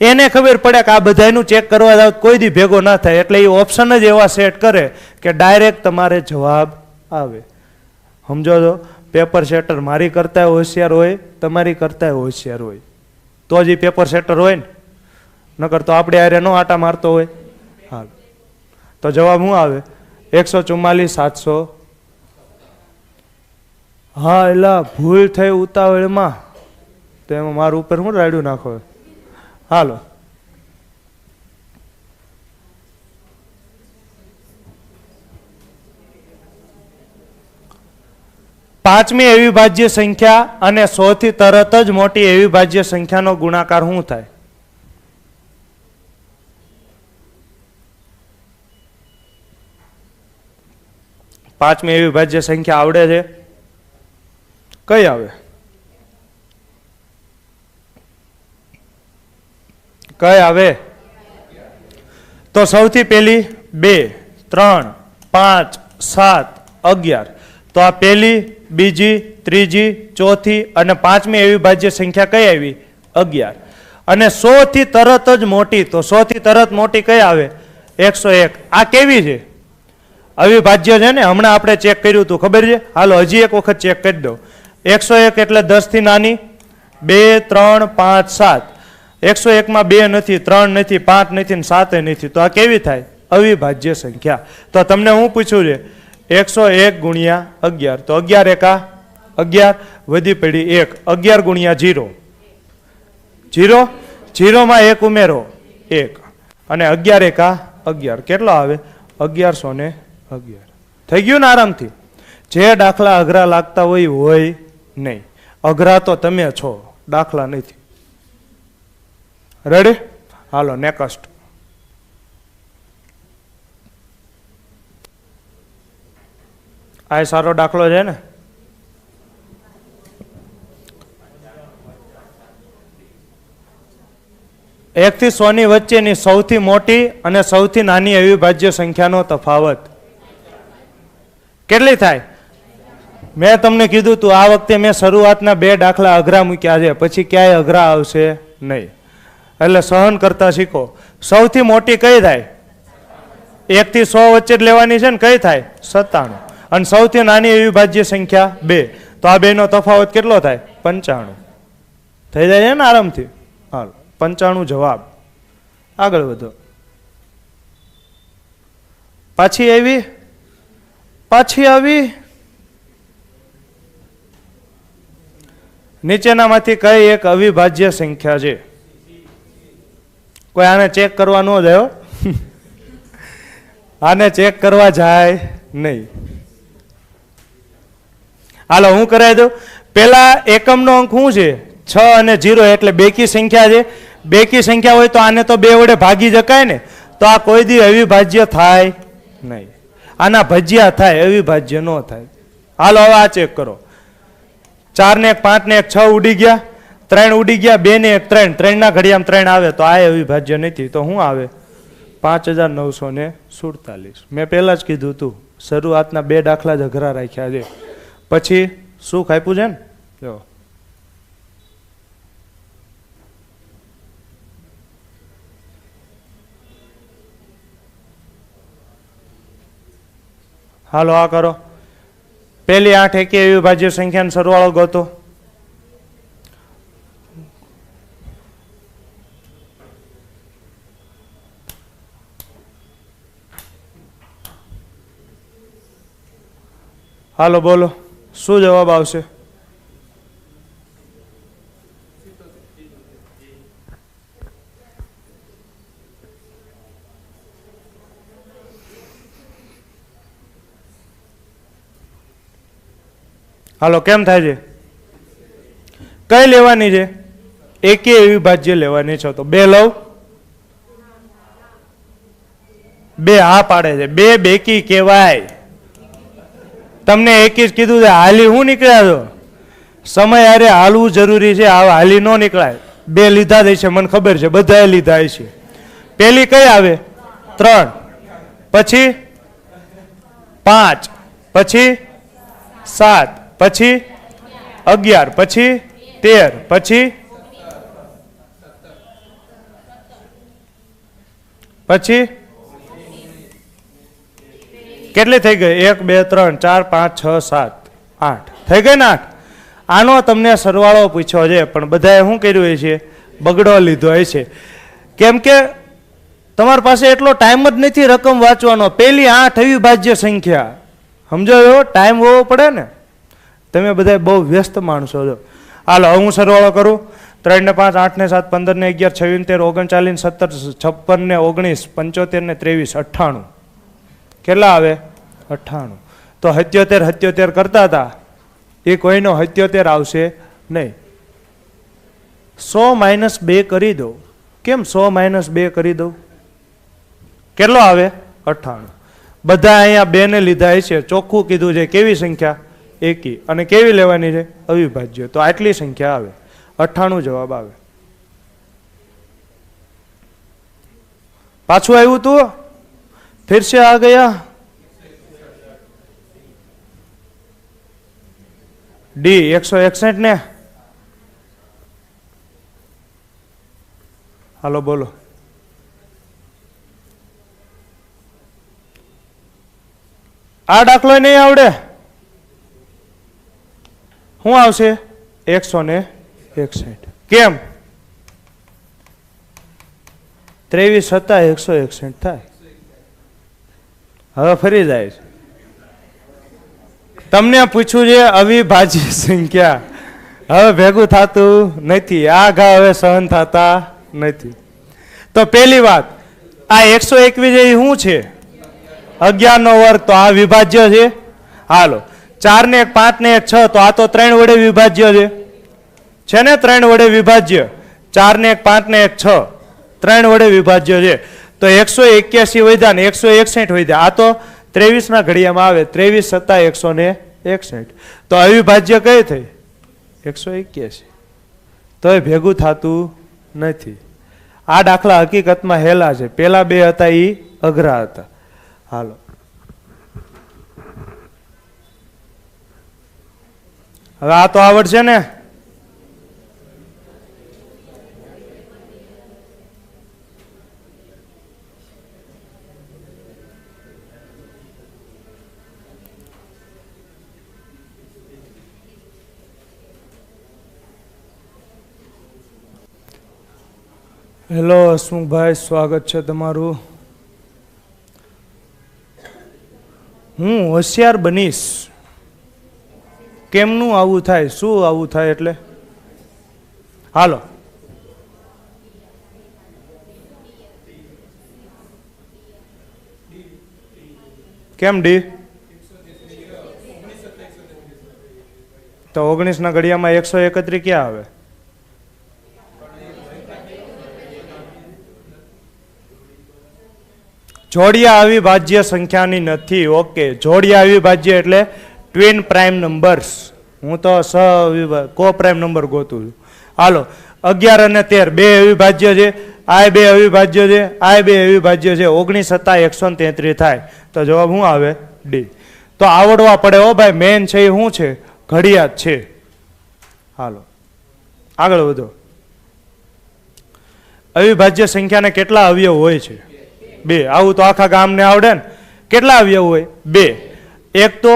એને ખબર પડે કે આ બધાનું ચેક કરવા જાવ કોઈ દી ભેગો ના થાય, એટલે એ ઓપ્શન જ એવા સેટ કરે કે ડાયરેક્ટ તમારે જવાબ આવે. સમજો છો? પેપર સેટર મારી કરતા હોશિયાર હોય, તમારી કરતા હોશિયાર હોય તો જ પેપર સેટર હોય ને, નકર તો આપણે આરે નો આટા મારતો હોય. હાલ, તો જવાબ શું આવે? 144 700. હા, એલા ભૂલ થઈ ઉતાવળમાં, તો એમાં મારું ઉપર શું રાડ્યું નાખો. હાલો, પાંચમી અવિભાજ્ય સંખ્યા અને 100 થી તરત જ મોટી અવિભાજ્ય સંખ્યાનો ગુણાકાર શું થાય? પાંચમી અવિભાજ્ય સંખ્યા આવડે છે? કઈ આવે? કઈ આવે? તો સૌથી પહેલી 2 3 5 7 11. તો આ પહેલી, બીજી, ત્રીજી, ચોથી અને પાંચમી અવિભાજ્ય સંખ્યા કઈ આવી? 11. અને 100 થી તરત જ મોટી, તો 100 થી તરત મોટી કઈ આવે? 101. આ કેવી છે? અવિભાજ્ય છે ને, હમણાં આપણે ચેક કર્યું હતું, ખબર છે? હાલો હજી એક વખત ચેક કરી દો. 101 એટલે 10 થી નાની, 2 3 5 7. 101 માં 2 નથી, 3 નથી, 5 નથી ને 7 નથી. તો આ કેવી થાય? અવિભાજ્ય સંખ્યા. તો તમને હું પૂછ્યું છે 101 ગુણ્યા 11, તો 11 એકા 11, વધી પડી 1. 11 ગુણ્યા 0, 0, 0 માં 1 ઉમેરો 1, અને 11 એકા 11, કેટલો આવે? 1111. થઈ ગયું ને આરામથી? જે દાખલા અઘરા લાગતા હોય નહીં. અઘરા તો તમે છો, દાખલા નથી. રેડી? હાલો નેક્સ્ટ. આ સારો દાખલો છે ને? એક થી 100 ની વચ્ચેની સૌથી મોટી અને સૌથી નાની અવિભાજ્ય સંખ્યાનો તફાવત કેટલી થાય? મેં તમને કીધું તું આ વખતે મેં શરૂઆતના 2 દાખલા અઘરા મૂક્યા છે, પછી ક્યાંય અઘરા આવશે નહીં. એટલે સહન કરતા શીખો. સૌથી મોટી કઈ થાય? 1 થી 100 વચ્ચે જ લેવાની છે ને, કઈ થાય? 97. અને સૌથી નાની અવિભાજ્ય સંખ્યા 2, તો આ બેનો તફાવત કેટલો થાય? 95. થઈ જાય છે ને આરામથી? હાલ, 95 જવાબ. આગળ વધો. પાછી આવી. નીચેનામાંથી કઈ એક અવિભાજ્ય સંખ્યા છે? કોઈ આને ચેક કરવા ન જાય, આને ચેક કરવા જાય નહીં. હાલો હું કરાવી દઉં. પેલા એકમનો અંક શું છે? 6 અને 0, એટલે બેકી સંખ્યા છે. બેકી સંખ્યા હોય તો આને તો 2 વડે ભાગી શકાય ને, તો આ કોઈ દી અવિભાજ્ય થાય નહીં. આના ભજ્યા થાય, અવિભાજ્ય ન થાય. હાલો હવે આ ચેક કરો. 4 ને 1 5 ને 1 6 ઉડી ગયા, 3 ઉડી ગયા, 2 ને 1 3, 3 ના ઘડિયામાં 3 આવે, તો આ અવિભાજ્ય નથી. તો શું આવે? 5947. મેં પહેલા જ કીધું હતું, શરૂઆતના 2 દાખલા જ અઘરા રાખ્યા છે, પછી શું આપ્યું છે ને? જો હાલો આ કરો. પહેલી 8 એકી અવિભાજ્ય સંખ્યાનો સરવાળો ગોતો. હાલો બોલો, શું જવાબ આવશે? હાલો કેમ થાય છે? કઈ લેવાની છે? એકે અવિભાજ્ય લેવાની છો તો 2 લઉં? 2 હા પાડે છે. 2 બેકી કહેવાય. તમને એકી જ કીધું છે, હાલી હું નીકળ્યા છો? સમય હારે હાલવું જરૂરી છે, હાલી ન નીકળાય. 2 લીધા જ છે, મને ખબર છે, બધાએ લીધા છે. પેલી કઈ આવે? 3, પછી 5, પછી 7, પછી 11, પછી 13, પછી પછી કેટલી થઈ ગઈ? 1 2 3 4 5 6 7 8 થઈ ગઈ ને 8. આનો તમને સરવાળો પૂછ્યો છે, પણ બધાએ શું કર્યું છે? બગડો લીધો છે. કેમ કે તમારી પાસે એટલો ટાઈમ જ નથી રકમ વાંચવાનો. પેલી 8 અવિભાજ્ય સંખ્યા, સમજો એવો ટાઈમ હોવો પડે ને. તમે બધા બહુ વ્યસ્ત માણસો છો. હાલો હું સરવાળો કરું. 3 ને 5 8 ને 7 15 ને 11 26 13 39 17 56 ને 19 75 ને 23 98. કેટલા આવે? 98. તો 77 77 કરતા હતા એ કોઈનો 77 આવશે નહીં. 100 - 2 કરી દો. કેમ 100 - 2 કરી દઉં? કેટલો આવે? 98. બધા અહીંયા 2 ને લીધા છે, ચોખ્ખું કીધું છે. કેવી સંખ્યા? એકી. અને કેવી લેવાની છે? અવિભાજ્ય. તો આટલી સંખ્યા આવે. 98 જવાબ આવે. પાછું આવ્યું તું? फिर से आ गया? डी 161 ने. હાલો બોલો. આ દાખલો નહીં આવડે? શું આવશે? 161. કેમ? 23 + 161 થાય. હવે ફરી જાય છે. તમને પૂછ્યું છે અવિભાજ્ય સંખ્યા, હવે ભેગું થતું નથી. આ ઘા હવે સહન થતા નથી. તો પહેલી વાત, આ 121 એ શું છે? 11 નો વર્ગ. તો આ વિભાજ્ય છે. હાલો 4 ને 1 5 ને 1 6, તો આ તો 3 વડે વિભાજ્ય છે ને? 3 વડે વિભાજ્ય. 4 ને 1 5 ને 1 6, 3 વડે વિભાજ્ય છે. તો 181 વધ્યા ને 161 વધ્યા. આ તો 23 ના ઘડિયામાં આવે. 23 + 161. તો અવિભાજ્ય કઈ થઈ? 181. તો એ ભેગું થતું નથી. આ દાખલા હકીકતમાં હેલા છે. પેલા 2 હતા એ અઘરા હતા. હાલો હવે આ તો આવડશે ને? હેલો હસમુખભાઈ, સ્વાગત છે તમારું. હું હોશિયાર બનીશ. કેમનું આવું થાય? શું આવું થાય એટલે? હાલો કેમ ડી? તો 19 ના ઘડિયામાં 131 ક્યાં આવે? જોડિયા અવિભાજ્ય સંખ્યાની નથી. ઓકે, જોડિયા અવિભાજ્ય એટલે ટ્વિન પ્રાઇમ નંબર્સ. હું તો કો પ્રાઇમ નંબર ગોતું છું. હાલો 11 અને 13 બે અવિભાજ્ય છે. આ 2 અવિભાજ્ય છે, આ 2 અવિભાજ્ય છે. 19 + 133 થાય. તો જવાબ શું આવે? ડી. તો આવડવા પડે હો ભાઈ. મેન છે એ શું છે? ઘડિયાળ છે. હાલો આગળ વધો. અવિભાજ્ય સંખ્યાને કેટલા અવયવ હોય છે? 2. આવું તો આખા ગામને આવડે ને. કેટલા અવયવ હોય? 2. એક તો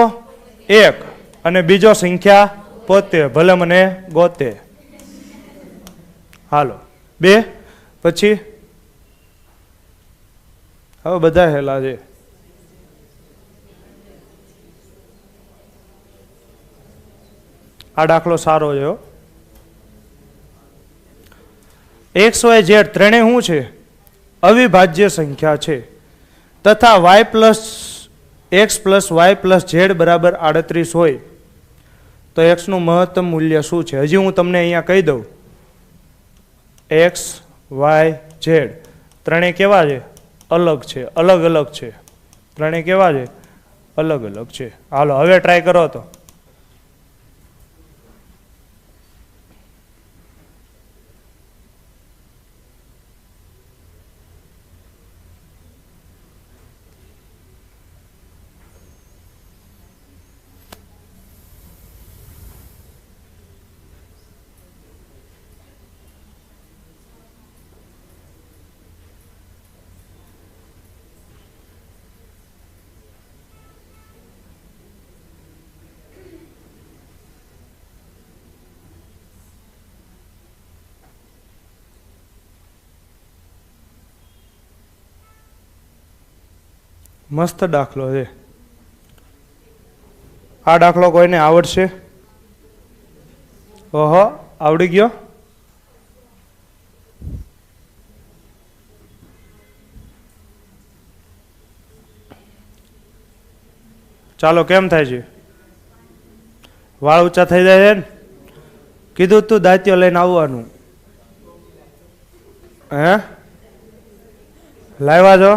1 અને બીજો સંખ્યા પોતે, ભલે મને ગોતે. હાલો 2 પછી હવે બધા હેલા છે. આ દાખલો સારો છે. XYZ ત્રણેય શું છે? અવિભાજ્ય સંખ્યા છે. તથા y + x + y + z બરાબર 38 હોય તો x નું મહત્તમ મૂલ્ય શું છે? હજી હું તમને અહીંયા કહી દઉં. એક્સ વાય ઝેડ ત્રણેય કેવા છે? અલગ છે, અલગ અલગ છે. ત્રણેય કેવા છે? અલગ અલગ છે. હાલો હવે ટ્રાય કરો તો. મસ્ત દાખલો છે. આ દાખલો કોઈને આવડશે? ઓહો, આવડી ગયો. ચાલો, કેમ થાય છે? વાળ ઊંચા થઈ જાય છે ને? કીધું તું દાંતીઓ લઈને આવવાનું. હે લાવ્યા છો?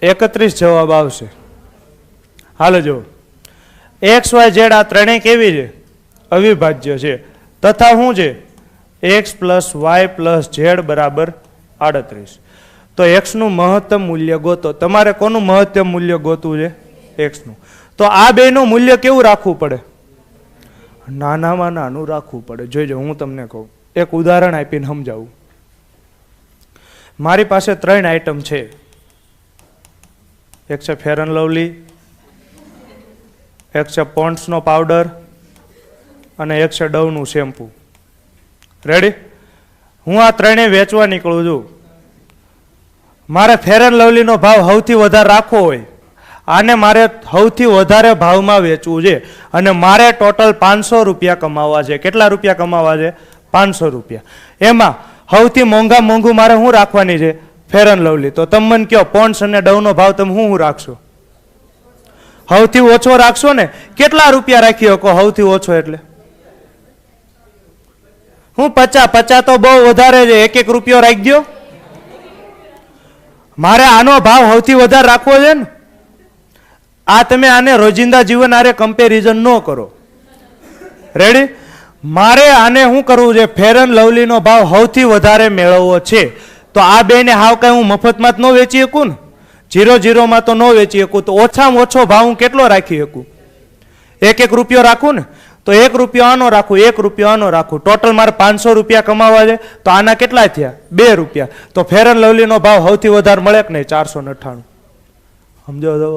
31 જવાબ આવશે. હાલો જો, એક્સ વાય ઝેડ આ ત્રણેય કેવી છે? અવિભાજ્ય છે. તથા શું છે? X plus y plus z બરાબર 38. તો એક્સ નું મહત્તમ મૂલ્ય ગોતો. તમારે કોનું મહત્તમ મૂલ્ય ગોતવું છે? એક્સ નું. તો આ બેનું મૂલ્ય કેવું રાખવું પડે? નાનામાં નાનું રાખવું પડે. જોઈજો, હું તમને કહું, એક ઉદાહરણ આપીને સમજાવું. મારી પાસે 3 આઈટમ છે. એક છે ફેર એન્ડ લવલી, એક છે પોન્ડ્સનો પાવડર અને એક છે ડવનું શેમ્પુ. રેડી? હું આ ત્રણેય વેચવા નીકળું છું. મારે ફેર એન્ડ લવલીનો ભાવ સૌથી વધારે રાખવો હોય, આને મારે સૌથી વધારે ભાવમાં વેચવું છે અને મારે ટોટલ 500 રૂપિયા કમાવા છે. કેટલા રૂપિયા કમાવા છે? 500 રૂપિયા. એમાં સૌથી મોંઘું મારે શું રાખવાની છે? ફેર એન્ડ લવલી. તો તમે મને કહો, પોન્ડ્સ અને ડવનો ભાવ તમે શું રાખશો? સૌથી ઓછો રાખશો ને? કેટલા રૂપિયા રાખી શકો સૌથી ઓછો? એટલે હું 50 તો બહુ વધારે છે. 1 રૂપિયો રાખી દો. મારે આનો ભાવ સૌથી વધારે રાખવો છે ને. આ તમે આને રોજિંદા જીવન આરે કમ્પેરિઝન ન કરો. રેડી? મારે આને શું કરવું છે? ફેર એન્ડ લવલીનો ભાવ સૌથી વધારે મેળવવો છે. તો આ બેને હાવ કઈ હું મફતમાં જ ન વેચી શકું ને? 0-0 તો ન વેચી શકું. તો ઓછામાં ઓછો ભાવ હું કેટલો રાખી શકું? 1 રૂપિયો રાખું ને? તો 1 રૂપિયો આનો રાખું, 1 રૂપિયો આનો રાખું. ટોટલ મારે 500 રૂપિયા કમાવા છે. તો આના કેટલા થયા? 2 રૂપિયા. તો ફેર એન્ડ લવલીનો ભાવ સૌથી વધારે મળે કે નહીં? 498. સમજો તો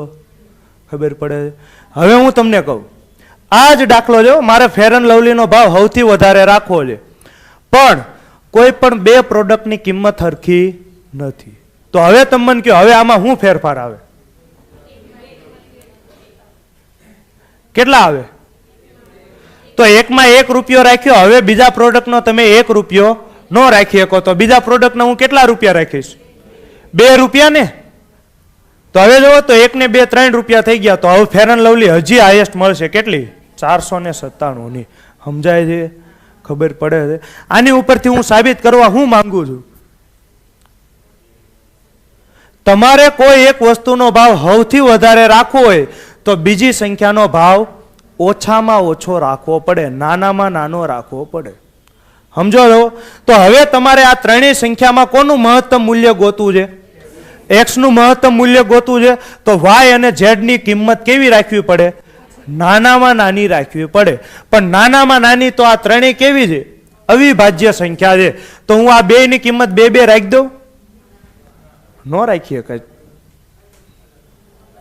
ખબર પડે છે. હવે હું તમને કહું, આ જ દાખલો જો, મારે ફેર એન્ડ લવલીનો ભાવ સૌથી વધારે રાખવો છે, પણ કોઈ પણ 2 પ્રોડક્ટની કિંમત સરખી નથી. તો હવે તમે મને કહો, હવે આમાં શું ફેરફાર આવે? કેટલા આવે? તો એકમાં 1 રૂપિયો રાખ્યો. હવે બીજા પ્રોડક્ટનો તમે 1 રૂપિયો ન રાખી શકો. તો બીજા પ્રોડક્ટના હું કેટલા રૂપિયા રાખીશ? 2 રૂપિયા ને? તો હવે જો, તો 1 ને 2 3 રૂપિયા થઈ ગયા. તો હવે ફેર એન્ડ લવલી હજી હાઈએસ્ટ મળશે. કેટલી? 497 ની. સમજાય છે? ખબર પડે છે? આની ઉપરથી હું સાબિત કરવા હું માંગુ છું, તમારે કોઈ એક વસ્તુનો ભાવ સૌથી વધારે રાખવો હોય તો બીજી સંખ્યાનો ભાવ ઓછામાં ઓછો રાખવો પડે, નાનામાં નાનો રાખવો પડે. સમજો છો? તો હવે તમારે આ ત્રણેય સંખ્યામાં કોનું મહત્તમ મૂલ્ય ગોતવું છે? એક્સ નું મહત્તમ મૂલ્ય ગોતવું છે. તો વાય અને ઝેડ ની કિંમત કેવી રાખવી પડે? નાનામાં નાની રાખવી પડે. પણ નાનામાં નાની તો આ ત્રણેય કેવી છે? અવિભાજ્ય સંખ્યા છે. તો હું આ બે ની કિંમત 2-2 રાખી દઉં? ન રાખીએ કઈ.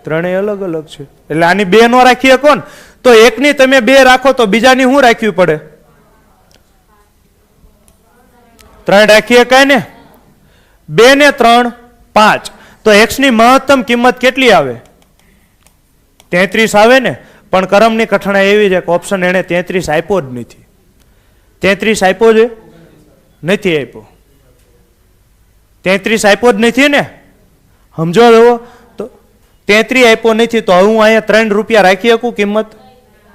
ત્રણેય અલગ અલગ છે એટલે આની 2 ન રાખીએ કોણ? તો એકની તમે 2 રાખો તો બીજાની શું રાખવી પડે? 3 રાખીએ કઈ ને? 2 ને 3 5. તો એક્સ ની મહત્તમ કિંમત કેટલી આવે? 33 આવે ને? પણ કરમની કઠણાઈ એવી છે કે ઓપ્શન એને 33 આપ્યો જ નથી. 33 આપ્યો છે? નથી આપ્યો. 33 આપ્યો જ નથી ને? સમજો જુઓ, તો 33 આપ્યો નથી. તો હું અહીંયા 3 રૂપિયા રાખી શકું કિંમત?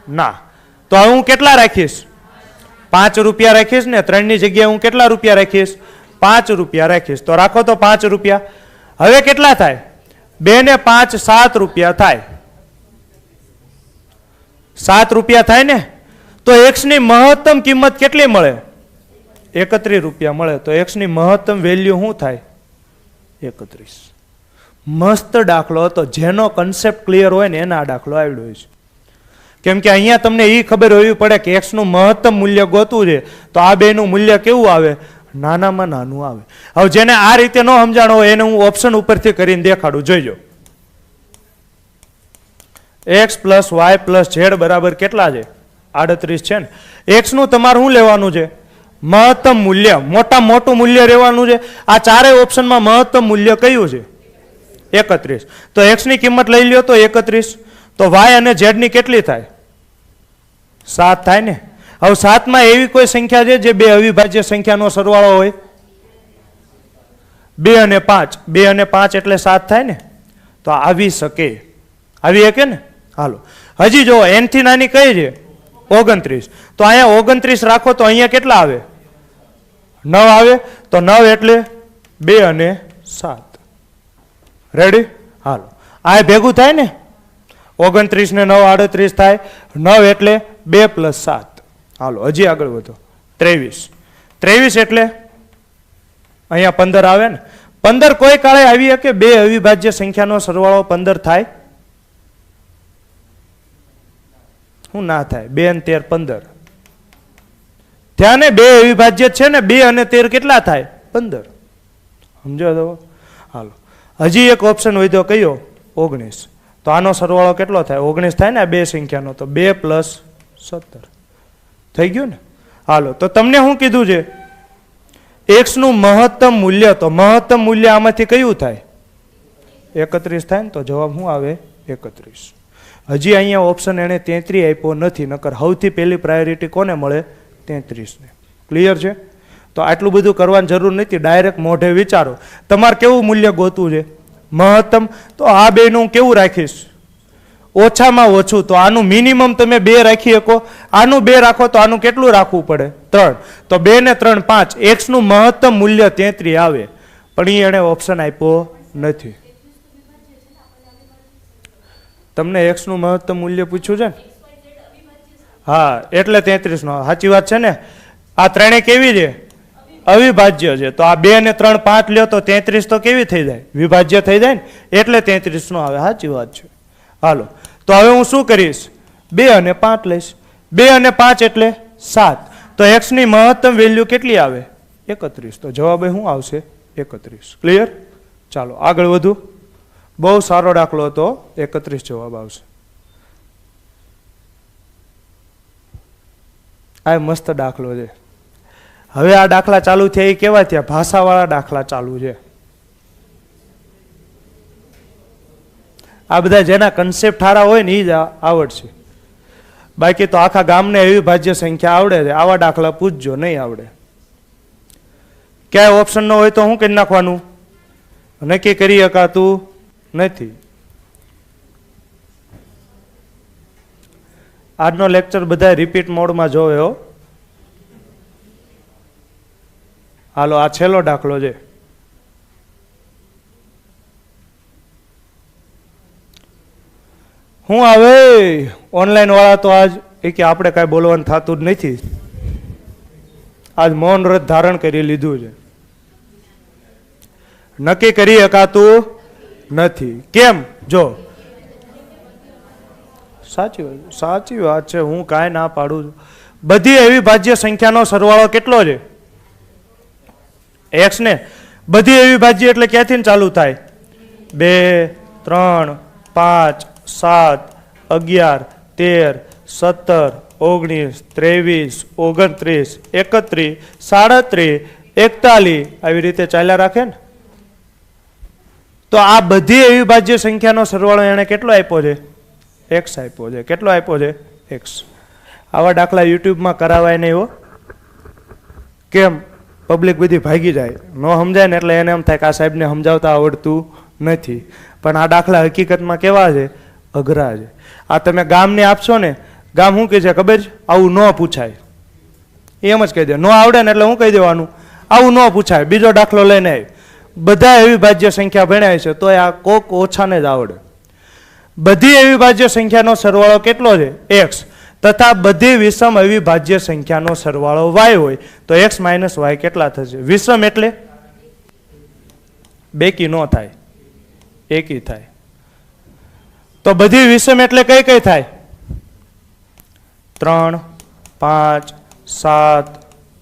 ના. તો હું કેટલા રાખીશ? 5 રૂપિયા રાખીશ ને 3 ની જગ્યાએ હું કેટલા રૂપિયા રાખીશ 5 રૂપિયા રાખીશ તો રાખો તો 5 રૂપિયા હવે કેટલા થાય 2 ને 5 7 રૂપિયા થાય 7 રૂપિયા થાય ને તો x ની મહત્તમ કિંમત કેટલી મળે 31 રૂપિયા મળે તો x ની મહત્તમ વેલ્યુ શું થાય 31 મસ્ત દાખલો હતો જેનો કન્સેપ્ટ ક્લિયર હોય ને એના દાખલો આવડ્યો છે કેમ કે અહીંયા તમને એ ખબર હોવી પડે કે x નું મહત્તમ મૂલ્ય ગોતવું છે તો આ બેનું મૂલ્ય કેવું આવે નાનામાં નાનું આવે હવે જેને આ રીતે ન સમજાણો હોય એને હું ઓપ્શન ઉપરથી કરીને દેખાડું જોઈજો x plus y plus z બરાબર કેટલા છે 38 છે ને x નું તમારે શું લેવાનું છે મહત્તમ મૂલ્ય મોટા મોટું મૂલ્ય રહેવાનું છે આ ચારેય ઓપ્શનમાં મહત્તમ મૂલ્ય કયું છે 31 તો x ની કિંમત લઈ લ્યો તો 31 તો y અને z ની કેટલી થાય 7 થાય ને હવે 7 માં એવી કોઈ સંખ્યા છે જે બે અવિભાજ્ય સંખ્યાનો સરવાળો હોય 2 અને 5 એટલે 7 થાય ને તો આવી શકે ને હાલો હજી જો n થી નાની કઈ છે 29 તો અહીંયા 29 રાખો તો અહીંયા કેટલા આવે 9 આવે તો 9 એટલે 2 અને 7 રેડી હાલો આ ભેગું થાય ને 29 ને 9 38 થાય 9 એટલે 2 + 7 હાલો હજી આગળ વધો 23 એટલે અહીંયા 15 આવે ને 15 કોઈ કાળે આવી કે બે અવિભાજ્ય સંખ્યાનો સરવાળો 15 થાય શું ના થાય 2 અને 13 15 ત્યાં ને બે અવિભાજ્ય છે ને 2 અને 13 કેટલા થાય 15 સમજો તો હાલો હજી એક ઓપ્શન વધ્યો કયો 19 તો આનો સરવાળો કેટલો થાય 19 થાય ને આ બે સંખ્યાનો તો 2 + 17 થઈ ગયું ને હાલો તો તમને શું કીધું છે x નું મહત્તમ મૂલ્ય તો મહત્તમ મૂલ્ય આમાંથી કયું થાય 31 થાય ને તો જવાબ શું આવે 31 હજી અહીંયા ઓપ્શન એને 33 આપ્યો નથી નકર સૌથી પહેલી પ્રાયોરિટી કોને મળે 33 ને ક્લિયર છે તો આટલું બધું કરવાની જરૂર નથી ડાયરેક્ટ મોઢે વિચારો તમારે કેવું મૂલ્ય ગોતવું છે મહત્તમ તો આ બેનું કેવું રાખીશ ઓછામાં ઓછું તો આનું મિનિમમ તમે 2 રાખી શકો આનું 2 રાખો તો આનું કેટલું રાખવું પડે 3 તો 2 ને 3 5 x નું મહત્તમ મૂલ્ય 33 આવે પણ એ એને ઓપ્શન આપ્યો નથી તમને x નું મહત્તમ મૂલ્ય પૂછ્યું છે ને હા એટલે 33 નો સાચી વાત છે ને આ ત્રણે કેવી છે અવિભાજ્ય છે તો આ 2 ને 3 5 લ્યો તો 33 તો કેવી થઈ જાય વિભાજ્ય થઈ જાય ને એટલે 33 નો આવે સાચી વાત છે હાલો તો હવે હું શું કરીશ 2 અને 5 લઈશ 2 અને 5 એટલે 7 તો x ની મહત્તમ વેલ્યુ કેટલી આવે 31 તો જવાબ શું આવશે 31 ક્લિયર ચાલો આગળ વધુ બહુ સારો દાખલો હતો 31 જવાબ આવશે આ મસ્ત દાખલો છે હવે આ દાખલા ચાલુ થયા એ કેવા થયા ભાષાવાળા દાખલા ચાલુ છે આ બધા જેના કન્સેપ્ટ સારા હોય ને એ જ આવડશે બાકી તો આખા ગામને અવિભાજ્ય સંખ્યા આવડે છે આવા દાખલા પૂછજો નહીં આવડે ક્યાંય ઓપ્શન ન હોય તો શું કરી નાખવાનું નક્કી કરી શકાતું નથી આજનો લેક્ચર બધા રિપીટ મોડમાં જોવે હો હાલો આ છેલ્લો દાખલો છે હું આવે ઓનલાઈન વાળા તો આજ કે આપણે કાંઈ બોલવાનું થતું જ નથી આજ મૌન વ્રત ધારણ કરી લીધું છે નક્કી કરી શકાતું નથી કેમ જો સાચી વાત છે હું કાંઈ ના પાડું છું બધી અવિભાજ્ય સંખ્યાનો સરવાળો કેટલો છે x ને બધી અવિભાજ્ય એટલે ક્યાંથી ચાલુ થાય 2 3 5 7 11 13 17 19 23 29 31 37 41 આવી રીતે ચાલ્યા રાખે ને તો આ બધી અવિભાજ્ય સંખ્યાનો સરવાળો એને કેટલો આપ્યો છે x આપ્યો છે કેટલો આપ્યો છે x આવા દાખલા યુટ્યુબમાં કરાવાય નહીં હો કેમ પબ્લિક બધી ભાગી જાય ન સમજાય ને એટલે એને એમ થાય કે આ સાહેબને સમજાવતા આવડતું નથી પણ આ દાખલા હકીકતમાં કેવા છે અઘરા છે આ તમે ગામને આપશો ને ગામ શું કહે છે ખબર છે આવું ન પૂછાય એમ જ કહી દે. ન આવડે ને એટલે હું કહી દેવાનું આવું ન પૂછાય. બીજો દાખલો લઈને આવી. બધા અવિભાજ્ય સંખ્યા ભણ્યા છે તો આ કોક ઓછાને જ આવડે. બધી અવિભાજ્ય સંખ્યાનો સરવાળો કેટલો છે? x. તથા બધી વિષમ અવિભાજ્ય સંખ્યાનો સરવાળો y હોય તો x માઇનસ y કેટલા થશે? વિષમ એટલે બેકી ન થાય, એકી થાય. તો બધી વિષમ એટલે કઈ કઈ થાય? 3, 5, 7,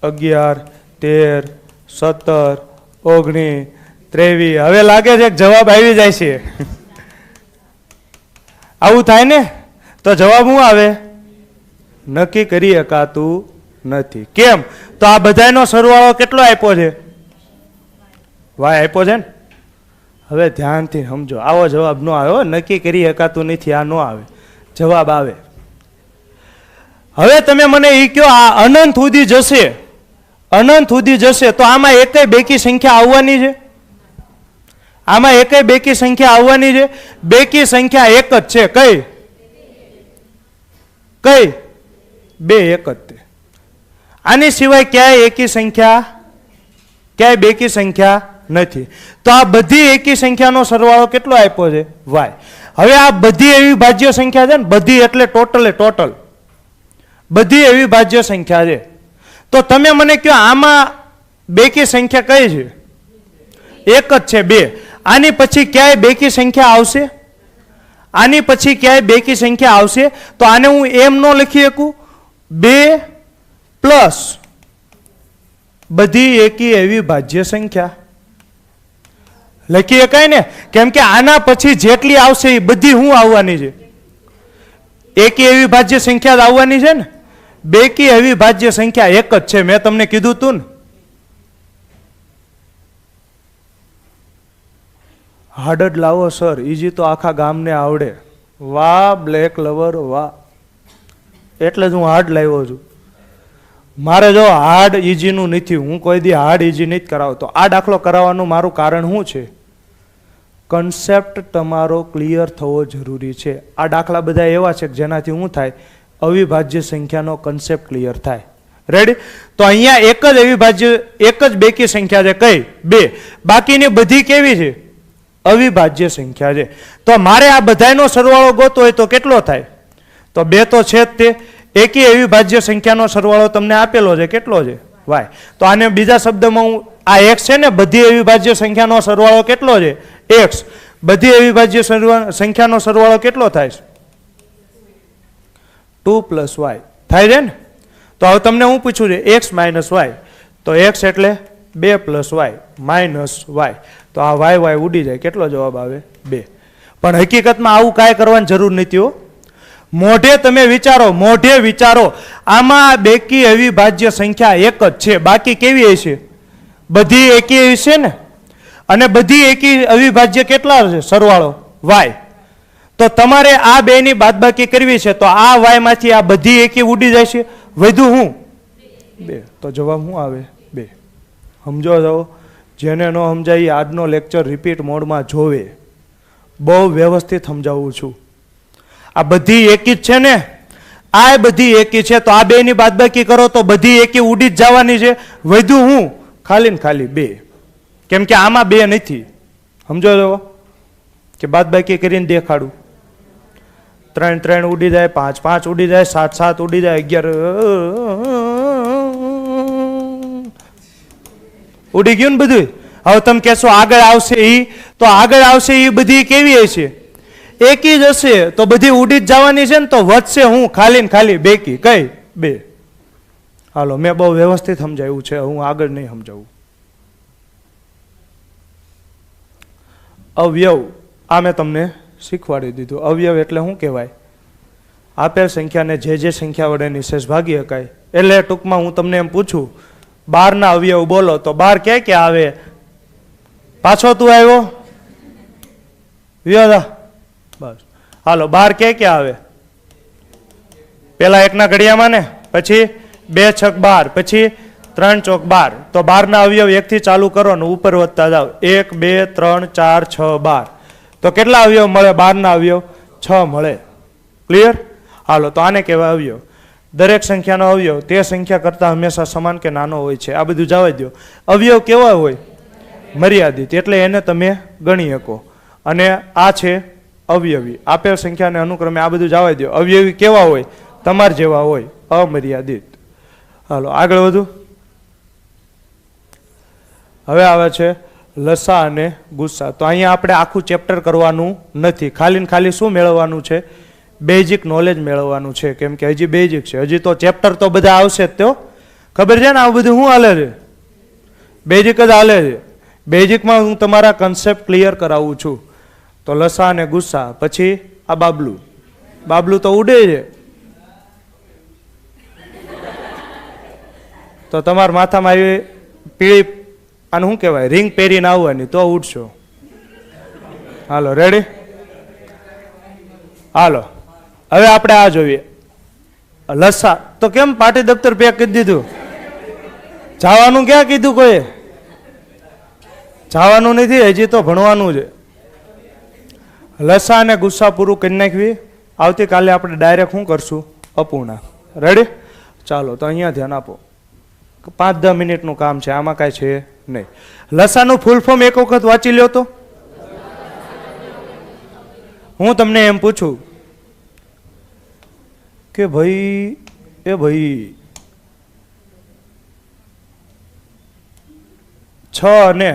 11, 13, 17, 19, 23. હવે લાગે છે કે જવાબ આવી જાય છે. આવું થાય ને તો જવાબ શું આવે? નક્કી કરી શકાતું નથી. કેમ? તો આ બધાનો સરવાળો કેટલો આપ્યો છે? વાય આપ્યો છે ને. હવે ધ્યાનથી સમજો, આવો જવાબ ન આવે. નક્કી કરી શકાતું નથી આ ન આવે, જવાબ આવે. હવે તમે મને એ કહો આ અનંત સુધી જશે, અનંત સુધી જશે તો આમાં એકેય બેકી સંખ્યા આવવાની છે? આમાં એકેય બેકી સંખ્યા આવવાની છે? બેકી સંખ્યા એક જ છે. કઈ કઈ? બે એક જ તે. આની સિવાય ક્યાંય એકી સંખ્યા, ક્યાંય બેકી સંખ્યા નથી. તો આ બધી એકી સંખ્યાનો સરવાળો કેટલો આપ્યો છે? y. હવે આ બધી અવિભાજ્ય સંખ્યા છે ને, બધી એટલે ટોટલ, ટોટલ બધી અવિભાજ્ય સંખ્યા છે. તો તમે મને કહો આમાં બેકી સંખ્યા કઈ છે? એક જ છે, 2. આની પછી ક્યાંય બેકી સંખ્યા આવશે? આની પછી ક્યાંય બેકી સંખ્યા આવશે? તો આને હું એમ ન લખી શકું 2 પ્લસ બધી એકી અવિભાજ્ય સંખ્યા? લખી શકાય ને? કેમ કે આના પછી જેટલી આવશે એ બધી શું આવવાની છે? એકી અવિભાજ્ય સંખ્યા જ આવવાની છે ને. બેકી અવિભાજ્ય સંખ્યા એક જ છે. મેં તમને કીધું તું ને. હાર્ડ જ લાવો સર, ઈજી તો આખા ગામને આવડે. વાહ બ્લેક લવર વાહ. એટલે જ હું હાર્ડ લાવ્યો છું. મારે જો હાર્ડ ઈજીનું નથી, હું કોઈ દી હાર્ડ ઈજી નથી કરાવતો. આ દાખલો કરાવવાનું મારું કારણ શું છે? કન્સેપ્ટ તમારો ક્લિયર થવો જરૂરી છે. આ દાખલા બધા એવા છે કે જેનાથી શું થાય? અવિભાજ્ય સંખ્યાનો કન્સેપ્ટ ક્લિયર થાય. રેડી? તો અહીંયા એક જ અવિભાજ્ય, એક જ બેકી સંખ્યા છે. કઈ? 2. બાકીની બધી કેવી છે? અવિભાજ્ય સંખ્યા છે. તો મારે આ બધાનો સરવાળો ગોતવો હોય તો કેટલો થાય? તો 2 તો છે જ તે. એકી અવિભાજ્ય સંખ્યાનો સરવાળો તમને આપેલો છે, કેટલો છે? y. તો આને બીજા શબ્દમાં હું આ x છે ને, બધી અવિભાજ્ય સંખ્યાનો સરવાળો કેટલો છે? x. બધી અવિભાજ્ય સંખ્યાનો સરવાળો કેટલો થાય છે? 2 પ્લસ y થાય છે ને. તો હવે તમને હું પૂછું છે x માઇનસ y. તો x એટલે 2 પ્લસ y માઇનસ y. તો આ y ઉડી જાય. કેટલો જવાબ આવે? 2. પણ હકીકતમાં આવું કાંઈ કરવાની જરૂર નથી હો. મોઢે તમે વિચારો, મોઢે વિચારો. આમાં બેકી અવિભાજ્ય સંખ્યા એક જ છે, બાકી કેવી હશે? બધી એકી હશે ને. અને બધી એકી અવિભાજ્ય કેટલા છે? સરવાળો y. તો તમારે આ બેની બાદબાકી કરવી છે તો આ y માંથી આ બધી એકી ઉડી જાય છે. વધુ હું 2. તો જવાબ શું આવે? 2. સમજો જાઓ. જેને ન સમજાય આજનો લેક્ચર રિપીટ મોડમાં જોવે. બહુ વ્યવસ્થિત સમજાવું છું. આ બધી એકી જ છે ને, આ બધી એકી છે. તો આ બેની બાદબાકી કરો તો બધી એકી ઉડી જ જવાની છે. વધુ હું ખાલી ને ખાલી 2. કેમ કે આમાં 2 નથી. સમજો તો કે બાદબાકી કરીને દેખાડું. 3 3 ઉડી જાય, 5 5 ઉડી જાય, 7 7 ઉડી જાય, 11 ઉડી ગયું ને બધું. હવે તમે કહેશો આગળ આવશે ઈ, તો આગળ આવશે ઈ બધી કેવી હશે? એકી જ હશે. તો બધી ઉડી જ જવાની છે ને. તો વધશે હું ખાલી ને ખાલી બેકી. કઈ? 2. હાલો, મેં બહુ વ્યવસ્થિત સમજાવ્યું છે, હું આગળ નહીં સમજાવું. અવયવ આ મેં તમને શીખવાડી દીધું. અવયવ એટલે શું કહેવાય? આપેલ સંખ્યાને જે સંખ્યા વડે નિશેષ ભાગી શકાય. એટલે ટૂંકમાં હું તમને એમ પૂછું 12 ના અવયવ બોલો તો 12 ક્યાં ક્યાં આવે? પાછો તું આવ્યો વિયોદા? બસ હાલો, 12 ક્યાં ક્યાં આવે? પેલા 1 ના ઘડિયામાં ને, પછી 2 6 12, પછી 3 ચોક 12. તો 12 ના અવયવ 1 થી ચાલુ કરો ને ઉપર વધતા જાવ. 1 2 3 4 6 12. તો કેટલા અવયવ મળે? 12 ના અવયવ 6 મળે. ક્લિયર? હાલો, તો આને કહેવાય અવયવ. દરેક સંખ્યાનો અવયવ તે સંખ્યા કરતાં હંમેશા સમાન કે નાનો હોય છે. આ બધું જવા દો. અવયવ કેવા હોય? મર્યાદિત, એટલે એને તમે ગણી શકો. અને આ છે અવયવી, આપેલ સંખ્યાને અનુક્રમે. આ બધું જવા દો. અવયવી કેવા હોય? તમાર જેવા હોય, અમર્યાદિત. હાલો આગળ વધુ. હવે આવે છે લસા અને ગુસ્સા. તો અહીંયા આપણે આખું ચેપ્ટર કરવાનું નથી, ખાલી ને ખાલી શું મેળવવાનું છે? બેઝિક નોલેજ મેળવવાનું છે. કેમ કે હજી બેઝિક છે, હજી તો ચેપ્ટર તો બધા આવશે જ. તો ખબર છે ને આ બધું શું હાલે છે? બેઝિક જ હાલે છે. બેઝિકમાં હું તમારા કન્સેપ્ટ ક્લિયર કરાવું છું. તો લસા અને ગુસ્સા. પછી આ બાબલું. બાબલું તો ઉડે છે, તો તમારા માથામાં આવી પીળી, આને શું કહેવાય, રિંગ પહેરીને આવવાની, તો ઉડશો. હાલો રેડી? હાલો હવે આપણે આ જોઈએ. લસા તો કેમ પાટી દફતર પેક કરી દીધું? જવાનું ક્યાં કીધું? કોઈ જવાનું નથી, હજી તો ભણવાનું છે. લસા અને ગુસ્સા પૂરું કરી નાખવી. આવતીકાલે આપણે ડાયરેક્ટ શું કરશું? અપૂર્ણાંક. રેડી? ચાલો તો અહીંયા ધ્યાન આપો. 5-10 મિનિટનું કામ છે, આમાં કાંઈ છે નહીં. લસાનું ફૂલ ફોર્મ એક વખત વાંચી લ્યો તો. હું તમને એમ પૂછું કે ભાઈ, એ ભાઈ 6 અને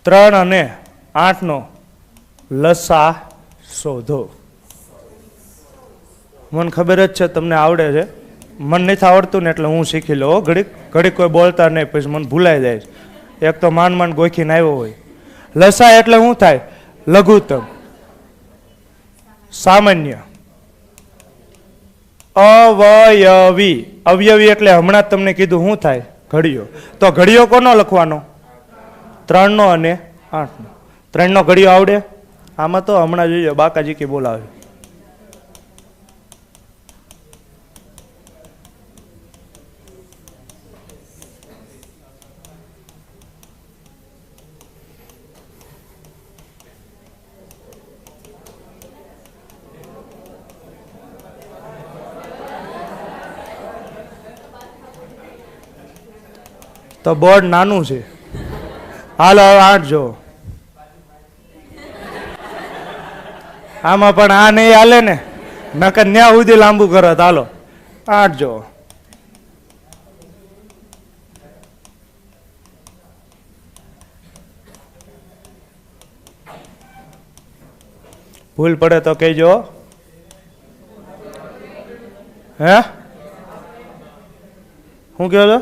3 અને 8 નો લસા શોધો. મને ખબર જ છે તમને આવડે છે. મને નથી આવડતું ને એટલે હું શીખી લઉં. ઘડીક ઘડીક કોઈ બોલતા નહીં, પછી મને ભૂલાઈ જાય. એક તો માંડ માંડ ગોખીને આવ્યો હોય. લસા એટલે શું થાય? લઘુત્તમ, સામાન્ય, અવયવી. અવયવી એટલે હમણાં જ તમને કીધું શું થાય? ઘડિયો. તો ઘડિયો કોનો લખવાનો? 3 નો અને 8 નો. 3 નો ઘડિયો આવડે? આમાં તો હમણાં જોઈએ બાકાજી કે બોલાવે. તો બોર્ડ નાનું છે. હાલો હવે 8 જો. આમાં પણ આ નહીં હાલે ને, નકર ન્યા સુધી લાંબુ કરત. હાલો 8 જો. ભૂલ પડે તો કહેજો. હે શું કહો છો?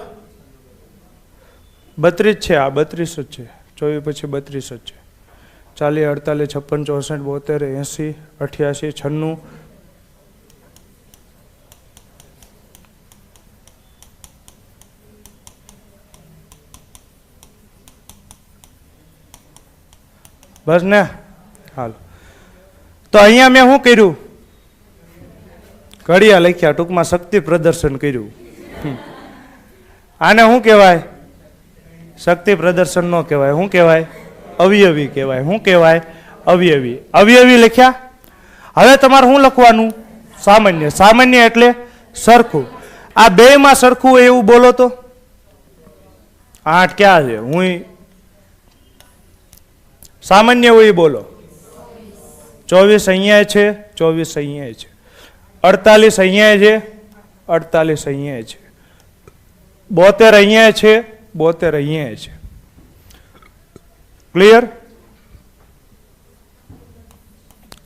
32 છે. આ 32 જ છે. 24 પછી 32 જ છે. 40, 48, 56, 64, 70, 80, 88, 96. બસ ને? હાલ તો અહીંયા મેં શું કર્યું? ઘડિયા લખ્યા, ટૂંકમાં શક્તિ પ્રદર્શન કર્યું. આને શું કહેવાય? શક્તિ પ્રદર્શન નો કહેવાય. શું કહેવાય? અવયવી કહેવાય. શું કહેવાય? અવયવી. અવયવી લખ્યા. હવે તમારે શું લખવાનું? સામાન્ય. સામાન્ય એટલે સરખું. આ બેમાં સરખું હોય એવું બોલો તો. 8 ક્યાં છે? હું સામાન્ય હોય બોલો. 24 અહીંયા છે, 24 અહીંયા છે. 48 અહીંયા છે, 48 અહીંયા છે. 72 અહીંયા છે, 72 અહીંયા છે. ક્લિયર?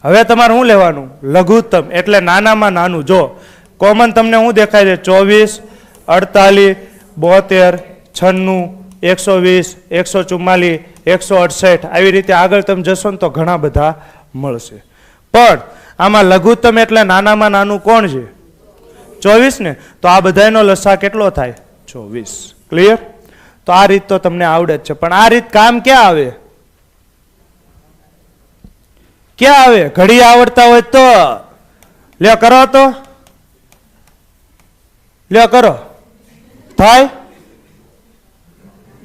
હવે તમારે શું લેવાનું? લઘુત્તમ એટલે નાનામાં નાનું. જો કોમન તમને શું દેખાય છે? 24, 48, 72, 96, 120, 144, 168. આવી રીતે આગળ તમે જશો ને તો ઘણા બધા મળશે. પણ આમાં લઘુત્તમ એટલે નાનામાં નાનું કોણ છે? 24 ને. તો આ બધાનો લસા કેટલો થાય? 24. ક્લિયર? તો આ રીત તો તમને આવડે જ છે. પણ આ રીત કામ ક્યાં આવે? ક્યાં આવે? ઘડી આવડતા હોય તો લ્યો કરો. તો લ્યો કરો. થાય?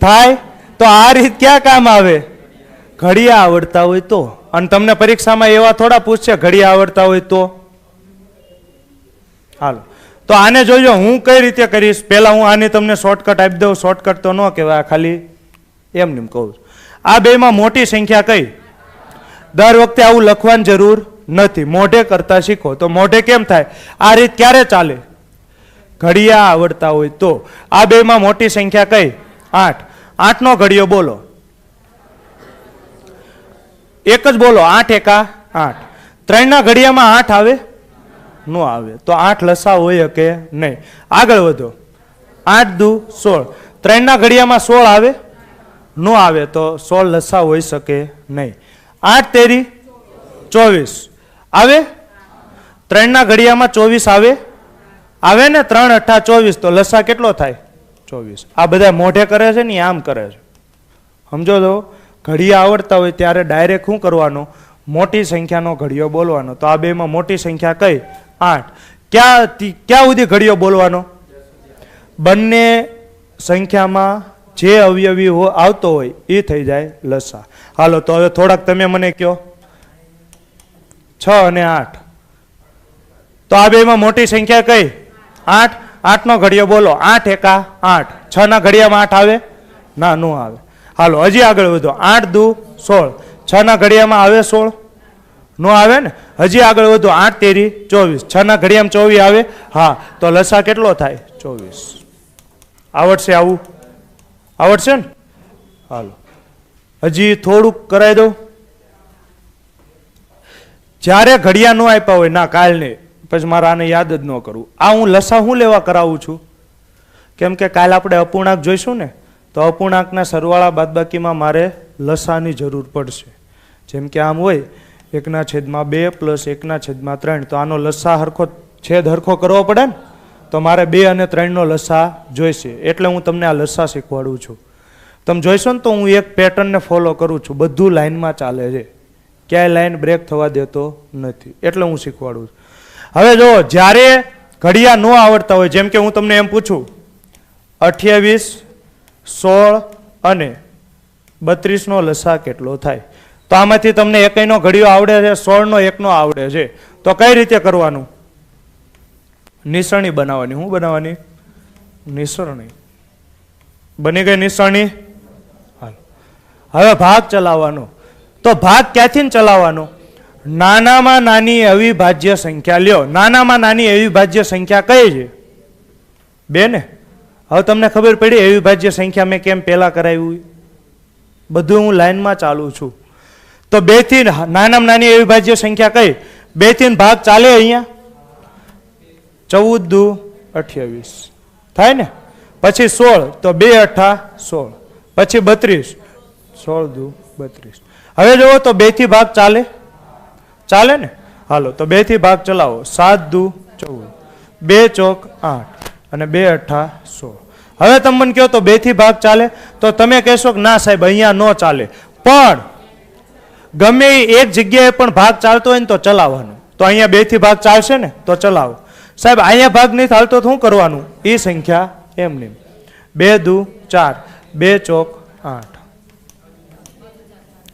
થાય? તો આ રીત ક્યાં કામ આવે? ઘડિયા આવડતા હોય તો. અને તમને પરીક્ષામાં એવા થોડા પૂછશે ઘડિયા આવડતા હોય તો. હાલો, તો આને જોજો હું કઈ રીતે કરીશ. પહેલા હું આને તમને શોર્ટકટ આપી દઉં. શોર્ટકટ તો ન કહેવાય, ખાલી એમ કહું. આ બેમાં મોટી સંખ્યા કઈ? દર વખતે આવું લખવાની જરૂર નથી, મોઢે કરતા શીખો. તો મોઢે કેમ થાય? આ રીત ક્યારે ચાલે? ઘડિયા આવડતા હોય તો. આ બેમાં મોટી સંખ્યા કઈ? 8. 8 નો ઘડિયો બોલો. એક જ બોલો. 8 એકા 8. 3 ના ઘડિયામાં 8 આવે? નો આવે. તો 8 લસા હોય કે નહીં? આગળ વધો. 8 દુ 16. 3 ના ઘડિયામાં 16 આવે? નો આવે. તો 16 લસા હોઈ શકે નહીં. 8 તેરી 24 આવે? 3 ના ઘડિયામાં 24 આવે? આવે ને. 3 અઠ્ઠા 24. તો લસા કેટલો થાય? 24. આ બધા મોઢે કરે છે ને આમ કરે છે, સમજો તો. ઘડિયા આવડતા હોય ત્યારે ડાયરેક્ટ શું કરવાનું? મોટી સંખ્યાનો ઘડિયો બોલવાનો. તો આ બેમાં મોટી સંખ્યા કઈ? 8. ક્યાં સુધી ઘડિયો બોલવાનો? બંને સંખ્યામાં જે અવયવી આવતો હોય એ થઈ જાય લસા. હાલો, તો હવે થોડાક તમે મને કહો. 6 અને 8. તો આ બેમાં મોટી સંખ્યા કઈ? 8. 8 નો ઘડિયો બોલો. 8 એકા 8. 6 ના ઘડિયામાં 8 આવે? ના, નો આવે. હાલો, હજી આગળ વધો. 8 દુ 16. 6 ના ઘડિયામાં આવે 16? નો આવે ને. હજી આગળ વધો. 8 તેરી 24. 6 ના ઘડિયામાં 24 આવે? હા. તો લસા કેટલો થાય? 24. આવડશે આવું? આવડશે ને? હાલો, હજી થોડુંક કરાવી દઉં. જ્યારે ઘડિયા ન આપ્યા હોય, ના કાલ નહીં, પછી મારે આને યાદ જ ન કરવું. આ હું લસા હું લેવા કરાવું છું? કેમ કે કાલે આપણે અપૂર્ણાંક જોઈશું ને, તો અપૂર્ણાંકના સરવાળા બાદબાકીમાં મારે લસાની જરૂર પડશે. જેમ કે આમ હોય 1/2 પ્લસ 1/3. તો આનો લસા હરખો છેદ હરખો કરવો પડે ને. તો મારે 2 અને 3 નો લસા જોઈશે. એટલે હું તમને આ લસા શીખવાડું છું. તમે જોઈશો ને તો હું એક પેટર્નને ફોલો કરું છું. બધું લાઈનમાં ચાલે છે, ક્યાંય લાઈન બ્રેક થવા દેતો નથી. એટલે હું શીખવાડું છું. હવે જો જ્યારે ઘડિયા ન આવડતા હોય, જેમ કે હું તમને એમ પૂછું 28, 16 અને 32 નો લસા કેટલો થાય? તો આમાંથી તમને એકનો ઘડિયો આવડે છે, 16 નો એકનો આવડે છે. તો કઈ રીતે કરવાનું? નિસરણી બનાવવાની. શું બનાવવાની? નિસરણી. બની ગઈ નિસરણી. હવે ભાગ ચલાવવાનો. તો ભાગ ક્યાંથી ચલાવવાનો? નાનામાં નાની અવિભાજ્ય સંખ્યા લ્યો. નાનામાં નાની અવિભાજ્ય સંખ્યા કઈ છે? 2 ને. હવે તમને ખબર પડી અવિભાજ્ય સંખ્યા મેં કેમ પહેલા કરાવ્યું? બધું હું લાઈનમાં ચાલુ છું. તો 2 થી નાનામાં નાની અવિભાજ્ય સંખ્યા કઈ? 2 થી ભાગ ચાલે અહીંયા? 14 દુ 28 થાય ને. પછી 16. તો 2 અઠ્ઠા 16. પછી 32. 16 દુ 32. હવે જુઓ તો 2 થી ભાગ ચાલે? ચાલે ને. હાલો, તો 2 થી ભાગ ચલાવો. 7 દુ 14. 2 ચોક 8 અને 2 અઠ્ઠા 16. હવે તમે મને કહો તો 2 થી ભાગ ચાલે? તો તમે કહેશો કે ના સાહેબ અહીંયા ન ચાલે. પણ ગમે એક જગ્યાએ પણ ભાગ ચાલતો હોય ને તો ચલાવવાનું. તો અહીંયા 2 થી ભાગ ચાલશે ને, તો ચલાવો. સાહેબ અહીંયા ભાગ નહીં ચાલતો તો શું કરવાનું? એ સંખ્યા એમ નહીં. 2 દુ 4. 2 ચોક 8.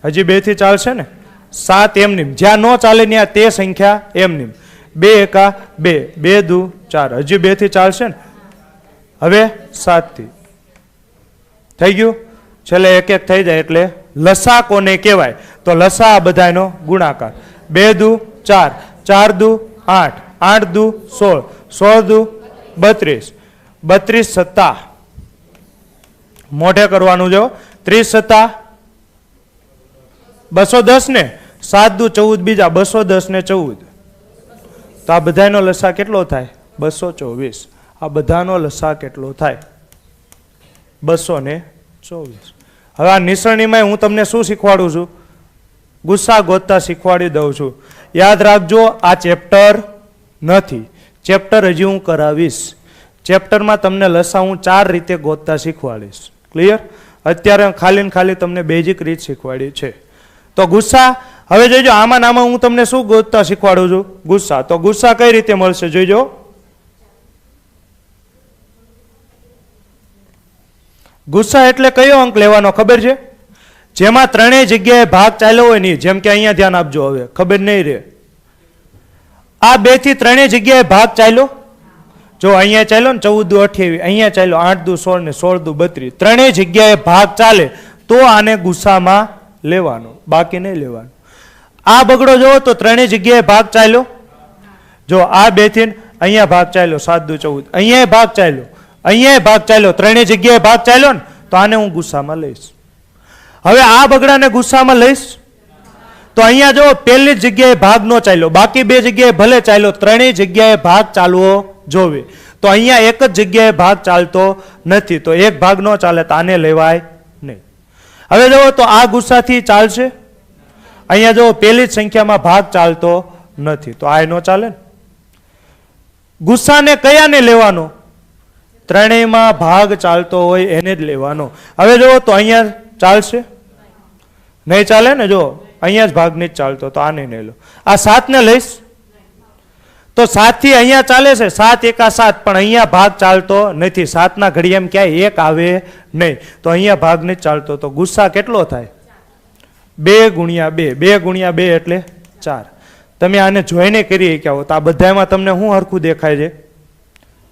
હજી 2 થી ચાલશે ને. 7 એમ નહીં. જ્યાં ન ચાલે ત્યાં તે સંખ્યા એમ નહીં. 2 એકા 2. 2 દુ 4. હજી 2 થી ચાલશે ને. હવે 7 થી થઈ ગયું. છેલ્લે એક એક થઈ જાય એટલે લસા કોને કહેવાય? તો લસા આ બધાનો ગુણાકાર. 2 દુ 4. 4 દુ 8. 8 દુ 16. 16 દુ 32. 32 સત્તા મોઢે કરવાનું. જો 30 સત્તા 210 ને. 7 દુ 14 બીજા 210 ને 14. તો આ બધાનો લસા કેટલો થાય? 224. આ બધાનો લસા કેટલો થાય? 224. હવે આ નિસરણીમાં હું તમને શું શીખવાડું છું? ગુસ્સા ગોતતા શીખવાડી દઉં છું. યાદ રાખજો, આ ચેપ્ટર નથી. ચેપ્ટર હજી હું કરાવીશ. ચેપ્ટરમાં તમને લસા હું 4 રીતે ગોતતા શીખવાડીશ. ક્લિયર? અત્યારે ખાલી તમને બેઝિક રીત શીખવાડી છે. તો ગુસ્સા હવે જોઈજો. આમાં નામાં હું તમને શું ગોતતા શીખવાડું છું? ગુસ્સા. તો ગુસ્સા કઈ રીતે મળશે જોઈજો. ગુસ્સા એટલે કયો અંક લેવાનો ખબર છે? જેમાં ત્રણેય જગ્યાએ ભાગ ચાલ્યો હોય નહીં. જેમ કે અહીંયા ધ્યાન આપજો, હવે ખબર નહીં રહે. આ 2 થી ત્રણેય જગ્યાએ ભાગ ચાલ્યો. જો અહીંયા ચાલ્યો ને 14 દુ 28, અહીંયા ચાલ્યો 8 દુ 16 ને 16 દુ 32. ત્રણેય જગ્યાએ ભાગ ચાલે તો આને ગુસ્સામાં લેવાનો, બાકી નહીં લેવાનો. આ બગડો જોવો તો ત્રણેય જગ્યાએ ભાગ ચાલ્યો. જો આ 2 થી અહીંયા ભાગ ચાલ્યો 7 દુ 14, અહીંયા ભાગ ચાલ્યો, અહીંયા ભાગ ચાલ્યો, ત્રણેય જગ્યાએ ભાગ ચાલ્યો ને તો આને હું ગુસ્સામાં લઈશ. હવે આ બગડાને ગુસ્સામાં લઈશ તો અહીંયા જો પહેલી જ જગ્યાએ ભાગ ન ચાલ્યો, બાકી 2 જગ્યાએ ભલે ચાલ્યો, ત્રણેય જગ્યાએ ભાગ ચાલવો જોવે. તો અહીંયા એક જ જગ્યાએ ભાગ ચાલતો નથી, તો એક ભાગ ન ચાલે તો આને લેવાય નહીં. હવે જો તો આ ગુસ્સાથી ચાલશે. અહીંયા જો પહેલી જ સંખ્યામાં ભાગ ચાલતો નથી, તો આ ન ચાલે ને. ગુસ્સાને કયાને લેવાનો? ત્રણેયમાં ભાગ ચાલતો હોય એને જ લેવાનો. હવે જો તો અહીંયા ચાલશે નહીં, ચાલે ને. જો અહીંયા જ ભાગ નહીં ચાલતો તો આને નહીં લો. આ 7 ને લઈશ તો 7 થી અહીંયા ચાલે છે, 7 એકા 7, પણ અહીંયા ભાગ ચાલતો નથી. 7 ના ઘડિયામાં ક્યાંય 1 આવે નહીં, તો અહીંયા ભાગ નહીં ચાલતો. તો ગુસ્સા કેટલો થાય? 2 ગુણ્યા 2, 2 ગુણ્યા 2 એટલે 4. તમે આને જોઈને કરી શક્યા હો તો આ બધામાં તમને શું હરખું દેખાય છે?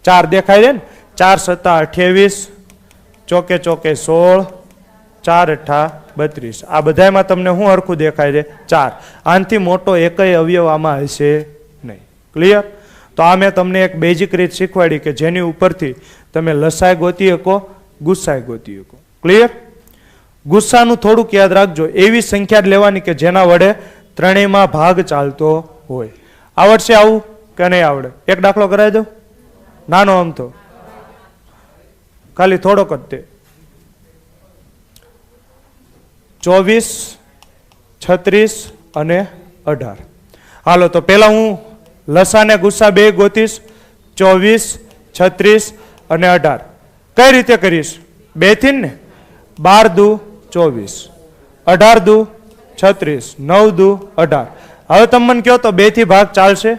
4 દેખાય છે ને. 4 સત્તા 28, ચોકે ચોકે 16, 4 અઠ્ઠા 32. આ બધામાં તમને શું હરખું દેખાય છે? 4. આનાથી મોટો એકય અવયવ આમાં હશે નહીં. ક્લિયર? તો આ મેં તમને એક બેઝિક રીત શીખવાડી કે જેની ઉપરથી તમે લસાય ગોતી શકો, ગુસ્સાય ગોતી શકો. ક્લિયર? ગુસ્સાનું થોડુંક યાદ રાખજો. એવી સંખ્યા જ લેવાની કે જેના વડે ત્રણેયમાં ભાગ ચાલતો હોય. આવડશે આવું કે નહીં આવડે? એક દાખલો કરાવી દો, નાનો આમ તો ખાલી થોડોક જ તે. 24, 36 અને 18. હાલો તો પેલા હું લસા ને ગુસ્સા 2 ગોતીશ. 24, 36 અને 18. કઈ રીતે કરીશ? 2 થી ને. 12 દુ 24, 18 દુ 36, 9 દુ 18. હવે તમે મને કહો તો 2 થી ભાગ ચાલશે?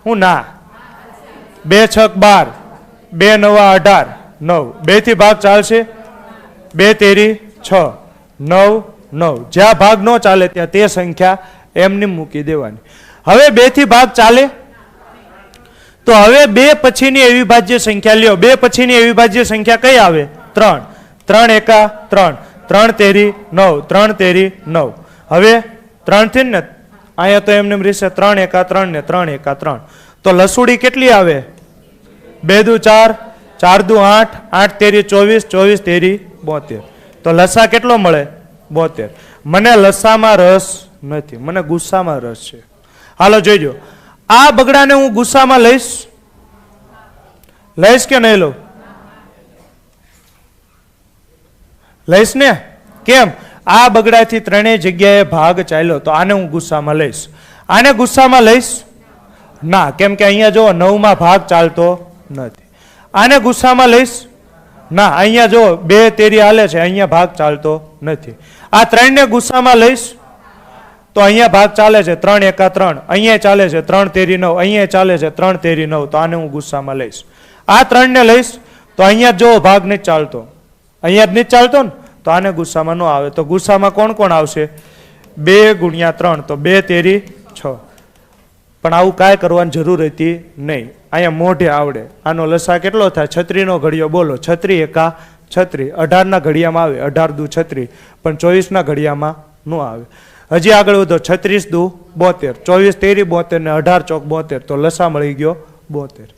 હું ના. 2 છક 12, 2 નવા 18, 9. 2 થી ભાગ ચાલશે? 2 તેરી 6, 9, 9. જ્યાં ભાગ ન ચાલે ત્યાં તે સંખ્યા એમને મૂકી દેવાની. હવે 2 થી ભાગ ચાલે તો હવે 2 પછીની અવિભાજ્ય સંખ્યા લ્યો. 2 પછીની અવિભાજ્ય સંખ્યા કઈ આવે? 3. 3 એકા 3, 3 તેરી 9, 3 તેરી 9. હવે 3 થી ને અહીંયા તો એમને રહેશે 3 એકા 3 ને 3 એકા 3. તો લસુડી કેટલી આવે? 2 દુ 4, 4 દુ 8, 8 તેરી 24, 24 તેરી 72. તો લસા કેટલો મળે? 72. મને લસામાં રસ નથી, મને ગુસ્સામાં રસ છે. હાલો જોઈજો. આ બગડાને હું ગુસ્સામાં લઈશ? લઈશ કે નહીં લઉં? લઈશ ને. કેમ? આ બગડાથી ત્રણેય જગ્યાએ ભાગ ચાલ્યો તો આને હું ગુસ્સામાં લઈશ. આને ગુસ્સામાં લઈશ? ના, કેમ કે અહીંયા જો 9 માં ભાગ ચાલતો નથી. આને ગુસ્સામાં લઈશ? ના, અહીંયા જો 2 તેરી હાલે છે, અહીંયા ભાગ ચાલતો નથી. આ 3 ને ગુસ્સામાં લઈશ તો અહીંયા ભાગ ચાલે છે 3 એકા 3, અહીંયા ચાલે છે 3 તેરી 9, અહીંયા ચાલે છે 3 તેરી 9. તો આને હું ગુસ્સામાં લઈશ. આ 3 ને લઈશ તો અહીંયા જો ભાગ નથી ચાલતો, અહીંયા જ નથી ચાલતો ને, તો આને ગુસ્સામાં ન આવે. તો ગુસ્સામાં કોણ કોણ આવશે? 2 ગુણ્યા 3, તો 2 તેરી 6. પણ આવું કાંઈ કરવાની જરૂર હતી નહીં, અહીંયા મોઢે આવડે. આનો લસા કેટલો થાય? 36 નો ઘડિયો બોલો. 36 એકા 36, 18 ના ઘડિયામાં આવે, 18 દુ 36, પણ 24 ના ઘડિયામાં ન આવે. હજી આગળ વધો. 36 દુ 72, 24 તેરી 72 ને 18 ચોક 72, તો લસા મળી ગયો 72.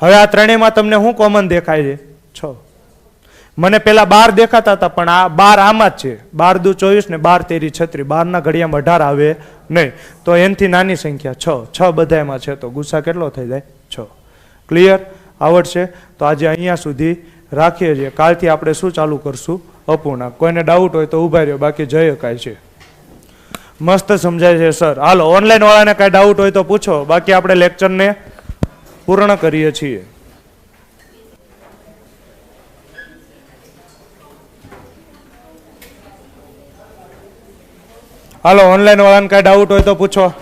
હવે આ ત્રણેયમાં તમને શું કોમન દેખાય છે? 6. મને પેલા 12 દેખાતા હતા, પણ આ 12 આમાં જ છે. 12 દુ 24 ને 12 તેરી 36, 12 ના ઘડિયામાં 18 આવે નહીં, તો એનથી નાની સંખ્યા 6. 6 બધામાં છે, તો ગુસ્સા કેટલો થઈ જાય? 6. ક્લિયર? આવડશે? તો આજે અહીંયા સુધી રાખીએ છીએ. કાલથી આપણે શું ચાલુ કરશું? અપૂર્ણાંક. કોઈને ડાઉટ હોય તો ઉભા રહ્યો, બાકી જઈ શકાય છે. મસ્ત સમજાય છે સર. હાલો, ઓનલાઈન વાળાને કાંઈ ડાઉટ હોય તો પૂછો, બાકી આપણે લેક્ચરને પૂર્ણ કરીએ છીએ. હાલો, ઓનલાઈન વાળાને કાંઈ ડાઉટ હોય તો પૂછો.